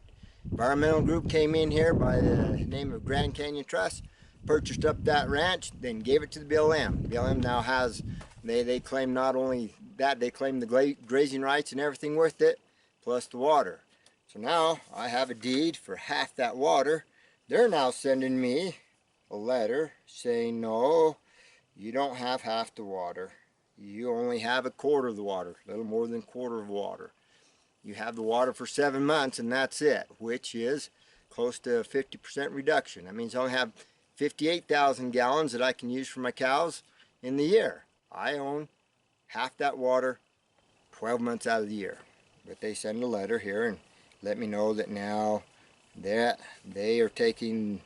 A: Environmental group came in here by the name of Grand Canyon Trust, purchased up that ranch, then gave it to the BLM. The BLM now has, they claim not only that, they claim the grazing rights and everything with it, plus the water. So now I have a deed for half that water. They're now sending me a letter saying, no, you don't have half the water. You only have a quarter of the water, a little more than a quarter of water. You have the water for 7 months and that's it, which is close to a 50% reduction. That means I only have 58,000 gallons that I can use for my cows in the year. I own half that water 12 months out of the year. But they send a letter here and let me know that now that they are taking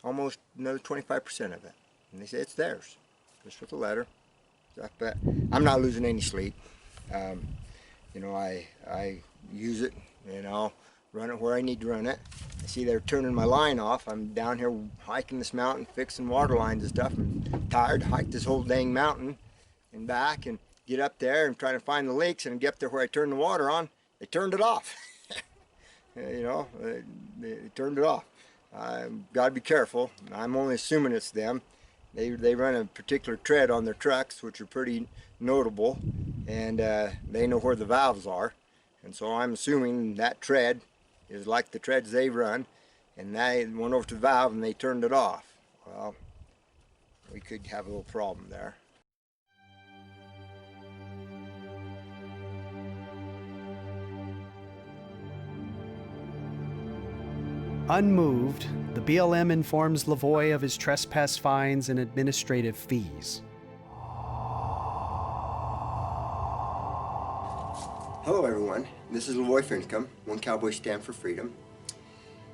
A: almost another 25% of it. And they say it's theirs, just with a letter. But I'm not losing any sleep. You know, I use it, you know, run it where I need to run it. I see they're turning my line off. I'm down here hiking this mountain, fixing water lines and stuff. I'm tired, hike this whole dang mountain and back and get up there and try to find the leaks and get up there where I turn the water on. They turned it off. You know, they turned it off. I've got to be careful. I'm only assuming it's them. They run a particular tread on their trucks, which are pretty notable, and they know where the valves are. And so I'm assuming that tread is like the treads they run, and they went over to the valve and they turned it off. Well, we could have a little problem there.
D: Unmoved, the BLM informs LaVoy of his trespass fines and administrative fees.
A: Hello everyone, this is LaVoy Finicum, One Cowboy Stand for Freedom.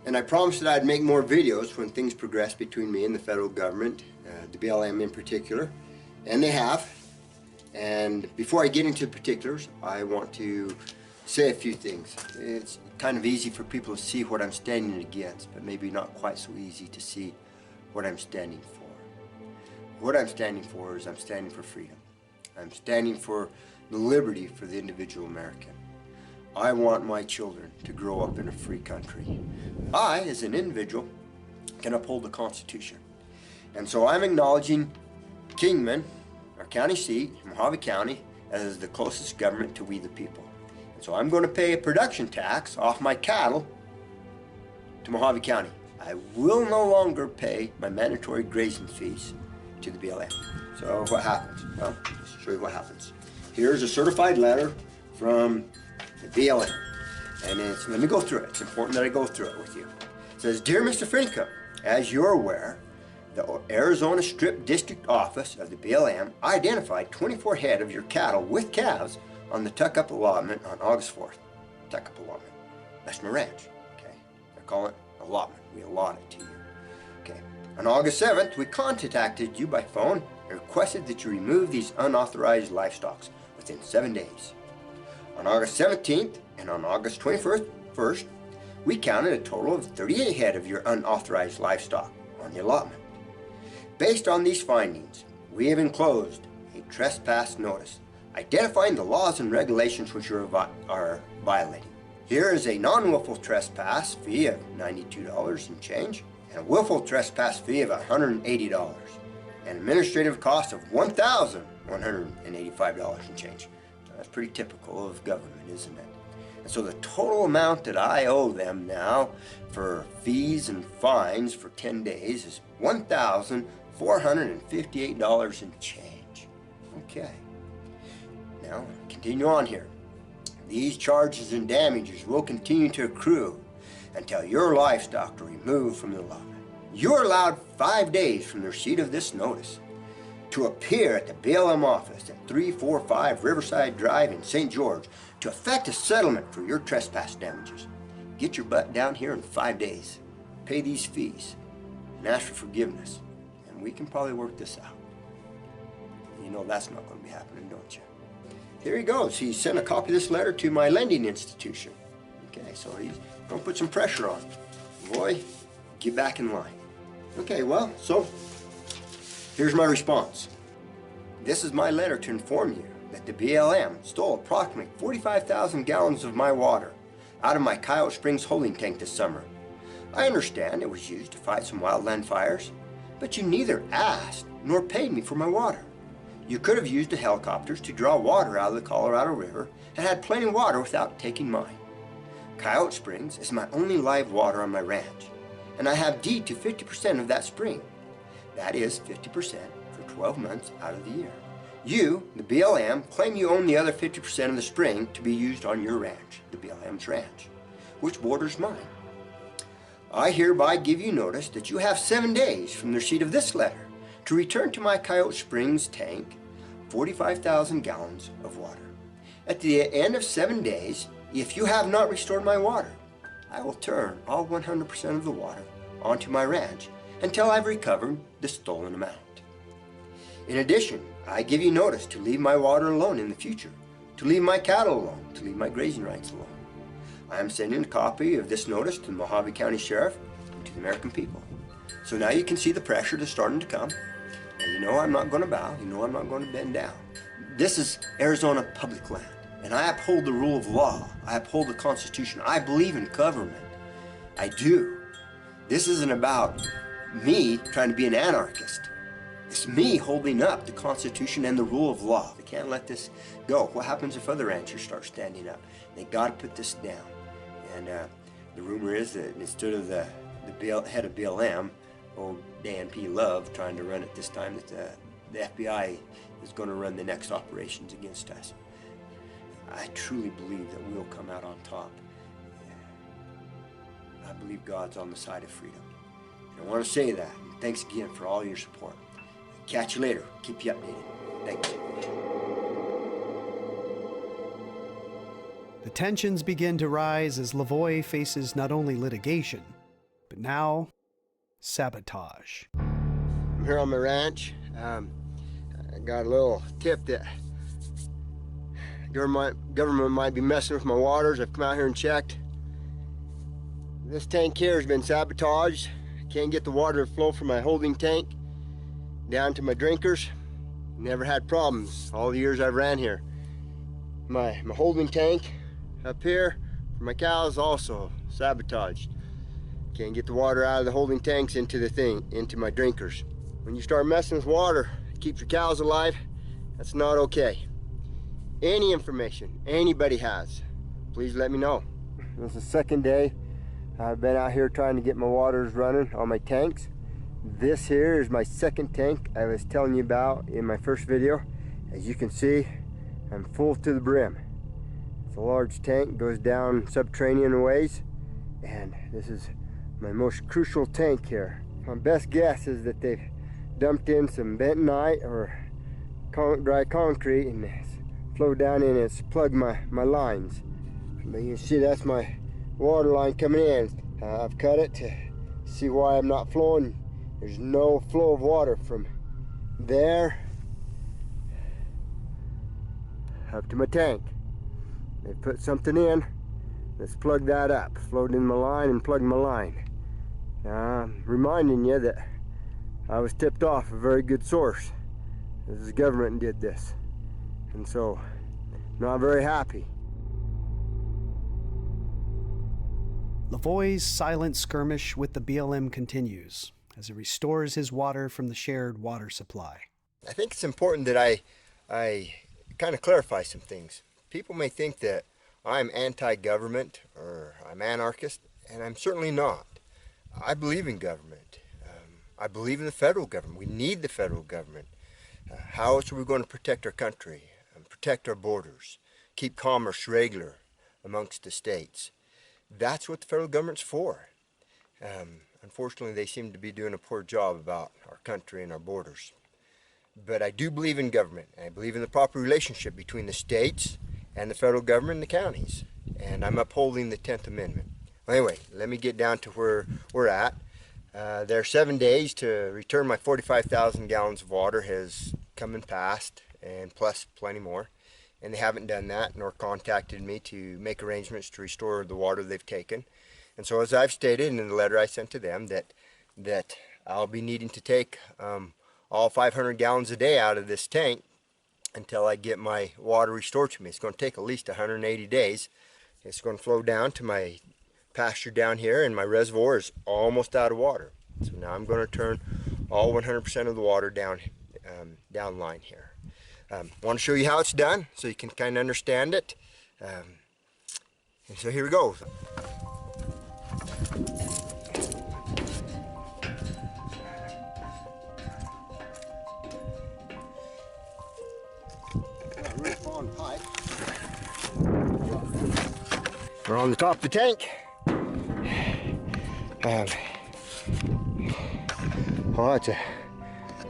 A: And I promised that I'd make more videos when things progress between me and the federal government, the BLM in particular, and they have. And before I get into particulars, I want to say a few things. It's kind of easy for people to see what I'm standing against, but maybe not quite so easy to see what I'm standing for. What I'm standing for is I'm standing for freedom. I'm standing for the liberty for the individual American. I want my children to grow up in a free country. I, as an individual, can uphold the Constitution. And so I'm acknowledging Kingman, our county seat, Mojave County, as the closest government to we the people. And so I'm going to pay a production tax off my cattle to Mojave County. I will no longer pay my mandatory grazing fees to the BLM. So what happens? Well, I'll show you what happens. Here's a certified letter from the BLM. And let me go through it. It's important that I go through it with you. It says, Dear Mr. Finicum, as you're aware, the Arizona Strip District Office of the BLM identified 24 head of your cattle with calves on the tuck-up allotment on August 4th. Tuck-up allotment. That's my ranch. Okay. I call it allotment. We allot it to you. Okay. On August 7th, we contacted you by phone and requested that you remove these unauthorized livestock within 7 days. On August 17th and on August 21st, we counted a total of 38 head of your unauthorized livestock on the allotment. Based on these findings, we have enclosed a trespass notice identifying the laws and regulations which you are violating. Here is a non-willful trespass fee of $92 and change, and a willful trespass fee of $180, and administrative cost of $1,185 and change. That's pretty typical of government, isn't it? And so the total amount that I owe them now for fees and fines for 10 days is $1,458 and change. Okay. Now, continue on here. These charges and damages will continue to accrue until your livestock are removed from the allotment. You are allowed 5 days from the receipt of this notice to appear at the BLM office at 345 Riverside Drive in St. George to effect a settlement for your trespass damages. Get your butt down here in 5 days, pay these fees, and ask for forgiveness, and we can probably work this out. You know that's not going to be happening, don't you? Here he goes. He sent a copy of this letter to my lending institution. Okay, so he's going to put some pressure on. Boy, get back in line. Okay, well, so here's my response. This is my letter to inform you that the BLM stole approximately 45,000 gallons of my water out of my Coyote Springs holding tank this summer. I understand it was used to fight some wildland fires, but you neither asked nor paid me for my water. You could have used the helicopters to draw water out of the Colorado River and had plenty of water without taking mine. Coyote Springs is my only live water on my ranch, and I have deed to 50% of that spring. That is 50% for 12 months out of the year. You, the BLM, claim you own the other 50% of the spring to be used on your ranch, the BLM's ranch, which borders mine. I hereby give you notice that you have 7 days from the receipt of this letter to return to my Coyote Springs tank 45,000 gallons of water. At the end of 7 days, if you have not restored my water, I will turn all 100% of the water onto my ranch until I've recovered the stolen amount. In addition, I give you notice to leave my water alone in the future, to leave my cattle alone, to leave my grazing rights alone. I am sending a copy of this notice to the Mojave County Sheriff and to the American people. So now you can see the pressure that's starting to come. And you know I'm not going to bow. You know I'm not going to bend down. This is Arizona public land, and I uphold the rule of law. I uphold the Constitution. I believe in government. I do. This isn't about me trying to be an anarchist. It's me holding up the Constitution and the rule of law. They can't let this go. What happens if other ranchers start standing up? They got to put this down. And the rumor is that instead of the head of BLM, old Dan P. Love, trying to run it this time, that the FBI is going to run the next operations against us. I truly believe that we'll come out on top. I believe God's on the side of freedom. And I want to say that. And thanks again for all your support. Catch you later. Keep you updated. Thank you.
D: The tensions begin to rise as LaVoy faces not only litigation, but now sabotage.
A: I'm here on my ranch. I got a little tip that government might be messing with my waters. I've come out here and checked. This tank here has been sabotaged. I can't get the water to flow from my holding tank down to my drinkers. Never had problems all the years I've ran here. My holding tank up here for my cows also sabotaged. Can't get the water out of the holding tanks into my drinkers. When you start messing with water, it keeps your cows alive. That's not okay. Any information anybody has, please let me know. This is the second day I've been out here trying to get my waters running on my tanks. This here is my second tank I was telling you about in my first video. As you can see, I'm full to the brim. It's a large tank, goes down subterranean ways, and this is my most crucial tank here. My best guess is that they've dumped in some bentonite or dry concrete and it's flowed down in and it's plugged my lines. But you can see that's my water line coming in. I've cut it to see why I'm not flowing. There's no flow of water from there up to my tank. They put something in. Let's plug that up. Flowed in my line and plugged my line. I'm reminding you that I was tipped off a very good source. This is government did this. And so, not very happy.
D: LaVoy's silent skirmish with the BLM continues as he restores his water from the shared water supply.
A: I think it's important that I kind of clarify some things. People may think that I'm anti-government or I'm anarchist, and I'm certainly not. I believe in government. I believe in the federal government. We need the federal government. How else are we going to protect our country and protect our borders, keep commerce regular amongst the states? That's what the federal government's for. Unfortunately, they seem to be doing a poor job about our country and our borders. But I do believe in government. I believe in the proper relationship between the states and the federal government and the counties. And I'm upholding the 10th Amendment. Well, anyway, let me get down to where we're at. There are 7 days to return my 45,000 gallons of water has come and passed, and plus plenty more. And they haven't done that, nor contacted me to make arrangements to restore the water they've taken. And so, as I've stated in the letter I sent to them, that I'll be needing to take all 500 gallons a day out of this tank until I get my water restored to me. It's going to take at least 180 days. It's going to flow down to my pasture down here, and my reservoir is almost out of water. So now I'm going to turn all 100% of the water down line here. I want to show you how it's done so you can kind of understand it. And so here we go. We're on the top of the tank.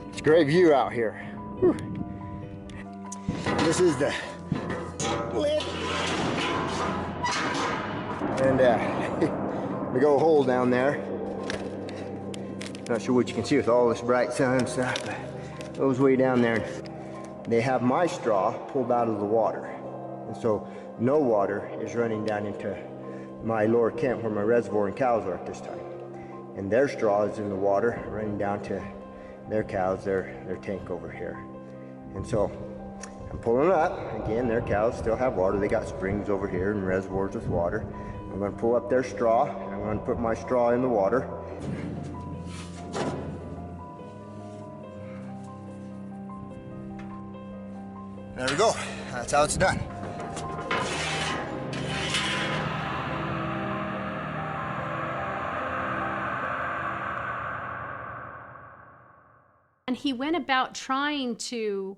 A: It's a great view out here. Whew. This is the lid. And big old hole down there. Not sure what you can see with all this bright sun and stuff, but it goes way down there. They have my straw pulled out of the water. And so no water is running down into my lower camp where my reservoir and cows are at this time. And their straw is in the water running down to their cows, their tank over here. And so I'm pulling it up. Again, their cows still have water. They got springs over here and reservoirs with water. I'm going to pull up their straw. I'm going to put my straw in the water. There we go. That's how it's done.
E: And he went about trying to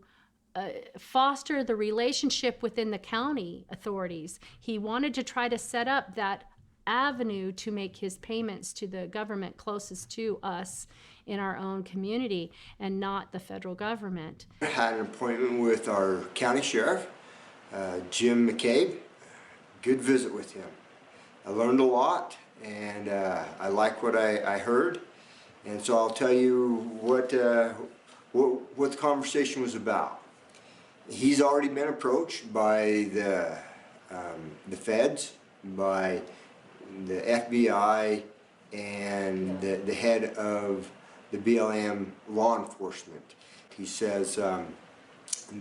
E: foster the relationship within the county authorities. He wanted to try to set up that avenue to make his payments to the government closest to us in our own community and not the federal government.
A: I had an appointment with our county sheriff, Jim McCabe. Good visit with him. I learned a lot, and I like what I heard. And so I'll tell you what the conversation was about. He's already been approached by the feds, by the FBI, and the head of the BLM law enforcement. He says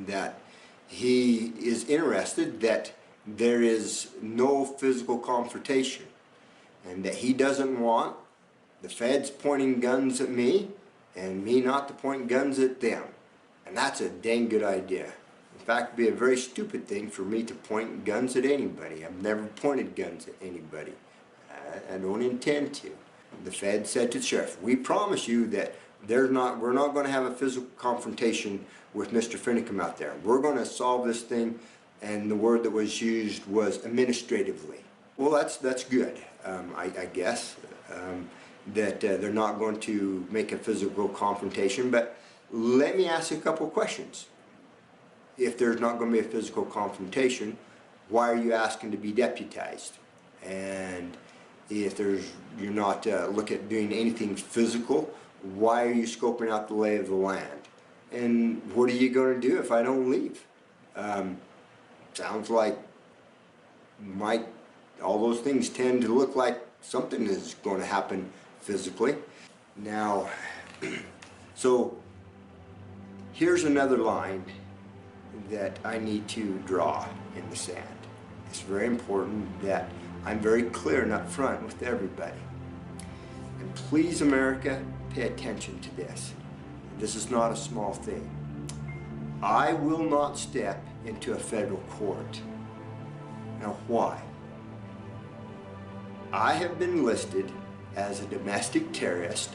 A: that he is interested that there is no physical confrontation, and that he doesn't want the feds pointing guns at me and me not to point guns at them. And that's a dang good idea. In fact, it'd be a very stupid thing for me to point guns at anybody. I've never pointed guns at anybody. I don't intend to. The Fed said to the sheriff, we promise you that we're not going to have a physical confrontation with Mr. Finicum out there. We're going to solve this thing, and the word that was used was administratively. Well, that's good, I guess, that they're not going to make a physical confrontation, but let me ask you a couple questions. If there's not going to be a physical confrontation, why are you asking to be deputized? And if you're not looking at doing anything physical, why are you scoping out the lay of the land? And what are you going to do if I don't leave? Sounds like all those things tend to look like something is going to happen physically. Now, so here's another line that I need to draw in the sand. It's very important that I'm very clear and upfront with everybody. And please, America, pay attention to this. This is not a small thing. I will not step into a federal court. Now, why? I have been listed as a domestic terrorist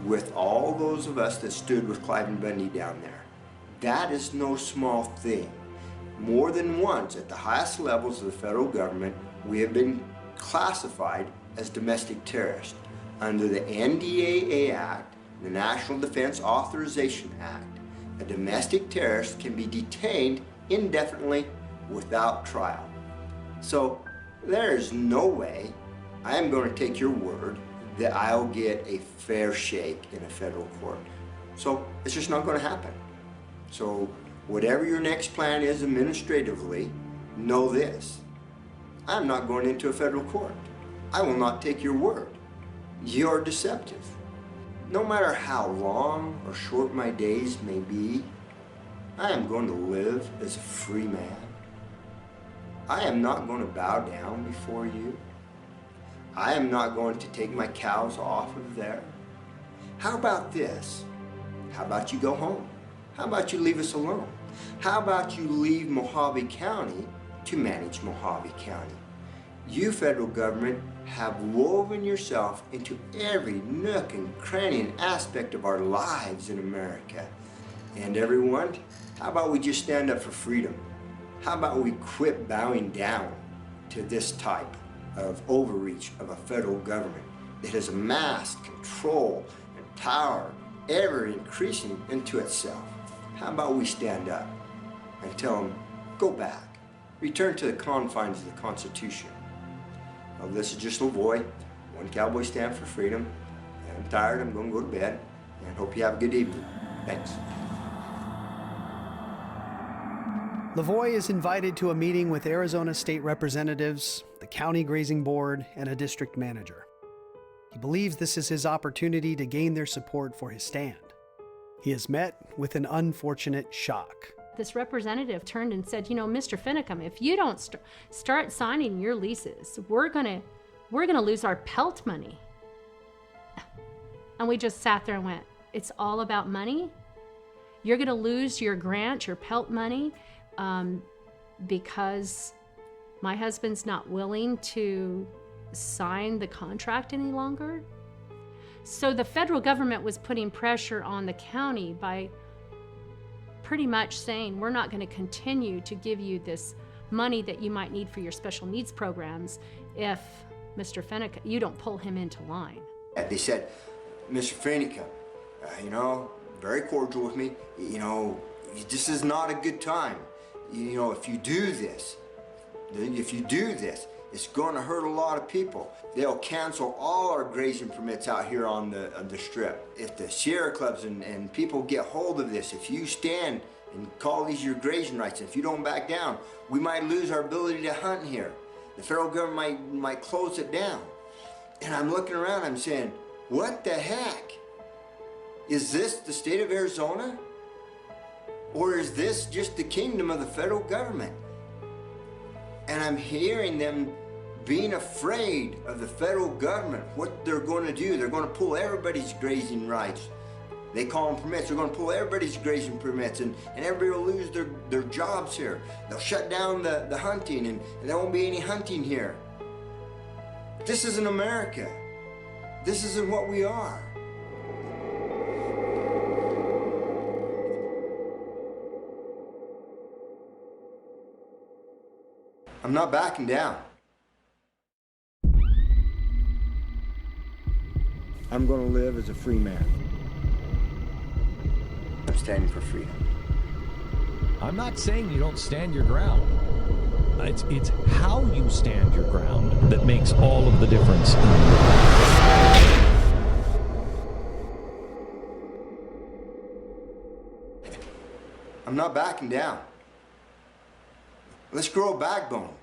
A: with all those of us that stood with Clive and Bundy down there. That is no small thing. More than once at the highest levels of the federal government, we have been classified as domestic terrorists. Under the NDAA Act, the National Defense Authorization Act, a domestic terrorist can be detained indefinitely without trial. So there is no way I am going to take your word that I'll get a fair shake in a federal court. So it's just not going to happen. So whatever your next plan is administratively, know this. I'm not going into a federal court. I will not take your word. You're deceptive. No matter how long or short my days may be, I am going to live as a free man. I am not going to bow down before you. I am not going to take my cows off of there. How about this? How about you go home? How about you leave us alone? How about you leave Mojave County to manage Mojave County? You, federal government, have woven yourself into every nook and cranny and aspect of our lives in America. And everyone, how about we just stand up for freedom? How about we quit bowing down to this type of overreach of a federal government that has amassed control and power ever increasing into itself? How about we stand up and tell them, go back, return to the confines of the Constitution. Well, this is just LaVoy, one cowboy stand for freedom. And I'm tired, I'm going to go to bed, and hope you have a good evening. Thanks.
D: LaVoy is invited to a meeting with Arizona state representatives, the county grazing board, and a district manager. He believes this is his opportunity to gain their support for his stand. He is met with an unfortunate shock.
E: This representative turned and said, you know, Mr. Finicum, if you don't start signing your leases, we're gonna lose our pelt money. And we just sat there and went, it's all about money? You're gonna lose your grant, your pelt money, because my husband's not willing to sign the contract any longer? So the federal government was putting pressure on the county by pretty much saying, we're not going to continue to give you this money that you might need for your special needs programs if Mr. Finicum, you don't pull him into line.
A: They said, Mr. Finicum, you know, very cordial with me, you know, this is not a good time. You know, if you do this, it's going to hurt a lot of people. They'll cancel all our grazing permits out here on the strip. If the Sierra clubs and people get hold of this, if you stand and call these your grazing rights, and if you don't back down, we might lose our ability to hunt here. The federal government might close it down. And I'm looking around, I'm saying, what the heck? Is this the state of Arizona? Or is this just the kingdom of the federal government? And I'm hearing them being afraid of the federal government, what they're going to do. They're going to pull everybody's grazing rights. They call them permits. They're going to pull everybody's grazing permits, and everybody will lose their jobs here. They'll shut down the hunting, and there won't be any hunting here. This isn't America. This isn't what we are. I'm not backing down. I'm going to live as a free man. I'm standing for freedom.
M: I'm not saying you don't stand your ground. It's how you stand your ground that makes all of the difference in your life.
A: I'm not backing down. Let's grow a backbone.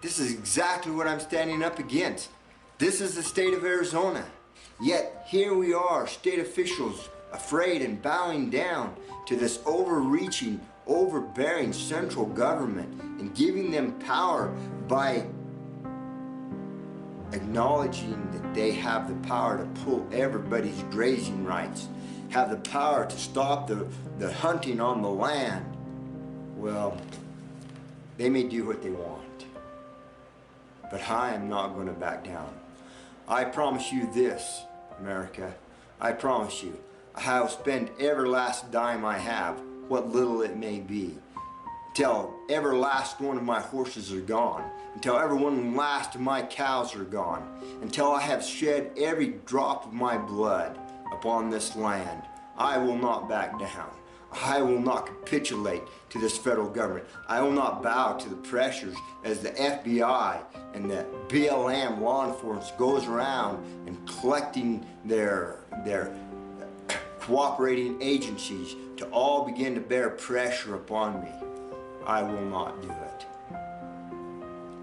A: This is exactly what I'm standing up against. This is the state of Arizona. Yet here we are, state officials, afraid and bowing down to this overreaching, overbearing central government and giving them power by acknowledging that they have the power to pull everybody's grazing rights, have the power to stop the hunting on the land. Well, they may do what they want, but I am not going to back down. I promise you this, America. I promise you, I will spend every last dime I have, what little it may be, until every last one of my horses are gone, until every one last of my cows are gone, until I have shed every drop of my blood upon this land. I will not back down. I will not capitulate to this federal government. I will not bow to the pressures as the FBI and the BLM law enforcement goes around and collecting their cooperating agencies to all begin to bear pressure upon me. I will not do it.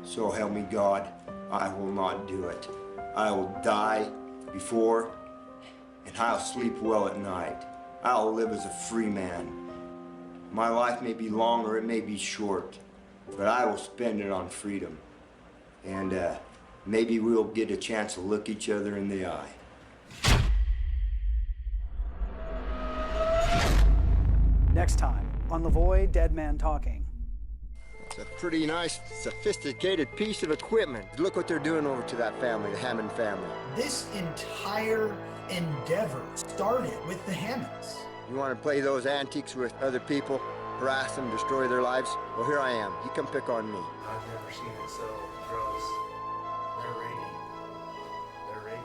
A: So help me God, I will not do it. I will die before, and I'll sleep well at night. I'll live as a free man. My life may be long or it may be short, but I will spend it on freedom. And maybe we'll get a chance to look each other in the eye.
D: Next time on LaVoy Dead Man Talking.
A: It's a pretty nice, sophisticated piece of equipment. Look what they're doing over to that family, the Hammond family.
R: This entire endeavor started with the Hammonds.
A: You want to play those antiques with other people, harass them, destroy their lives? Well, here I am. You come pick on me.
R: I've never seen it so gross. They're ready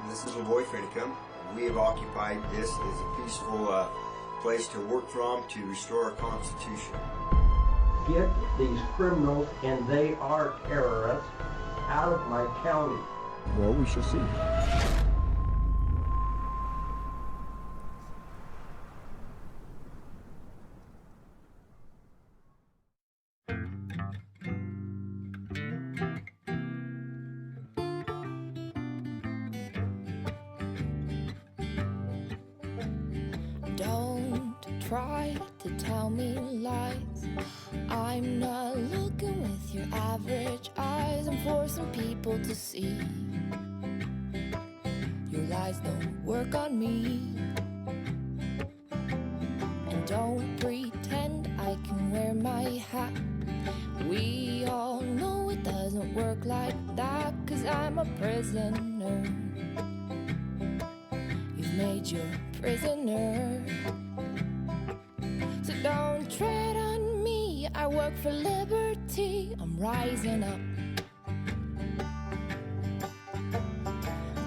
R: to.
A: This is LaVoy Finicum. We have occupied this as a peaceful place to work from to restore our Constitution.
S: Get these criminals, and they are terrorists, out of my county.
A: Well, we shall see.
T: Don't try to tell me lies. I'm not looking with your average eyes. I'm forcing people to see your lies don't work on me. And don't pretend I can wear my hat. We all know it doesn't work like that, 'cause I'm a prisoner. You've made your prisoner. So don't tread on me. I work for liberty. I'm rising up.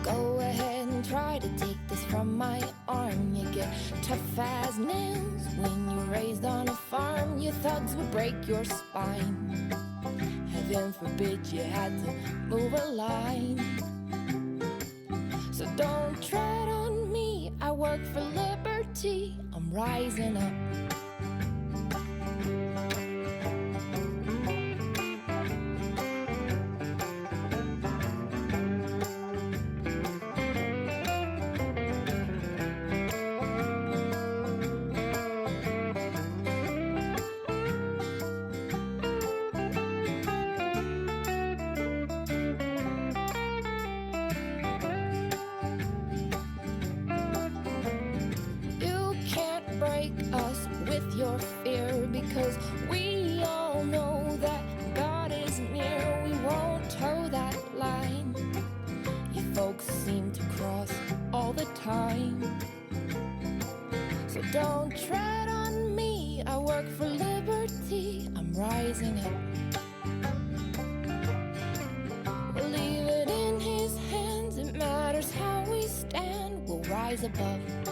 T: Go ahead and try to take this from my arm. You get tough as nails when you're raised on a farm. Your thugs will break your spine. Heaven forbid you had to move a line. So don't tread on me. I work for liberty. I'm rising up. break us with your fear, because we all know that God is near. We won't toe that line you folks seem to cross all the time. So don't tread on me, I work for liberty, I'm rising up. We'll leave it in his hands, it matters how we stand, we'll rise above.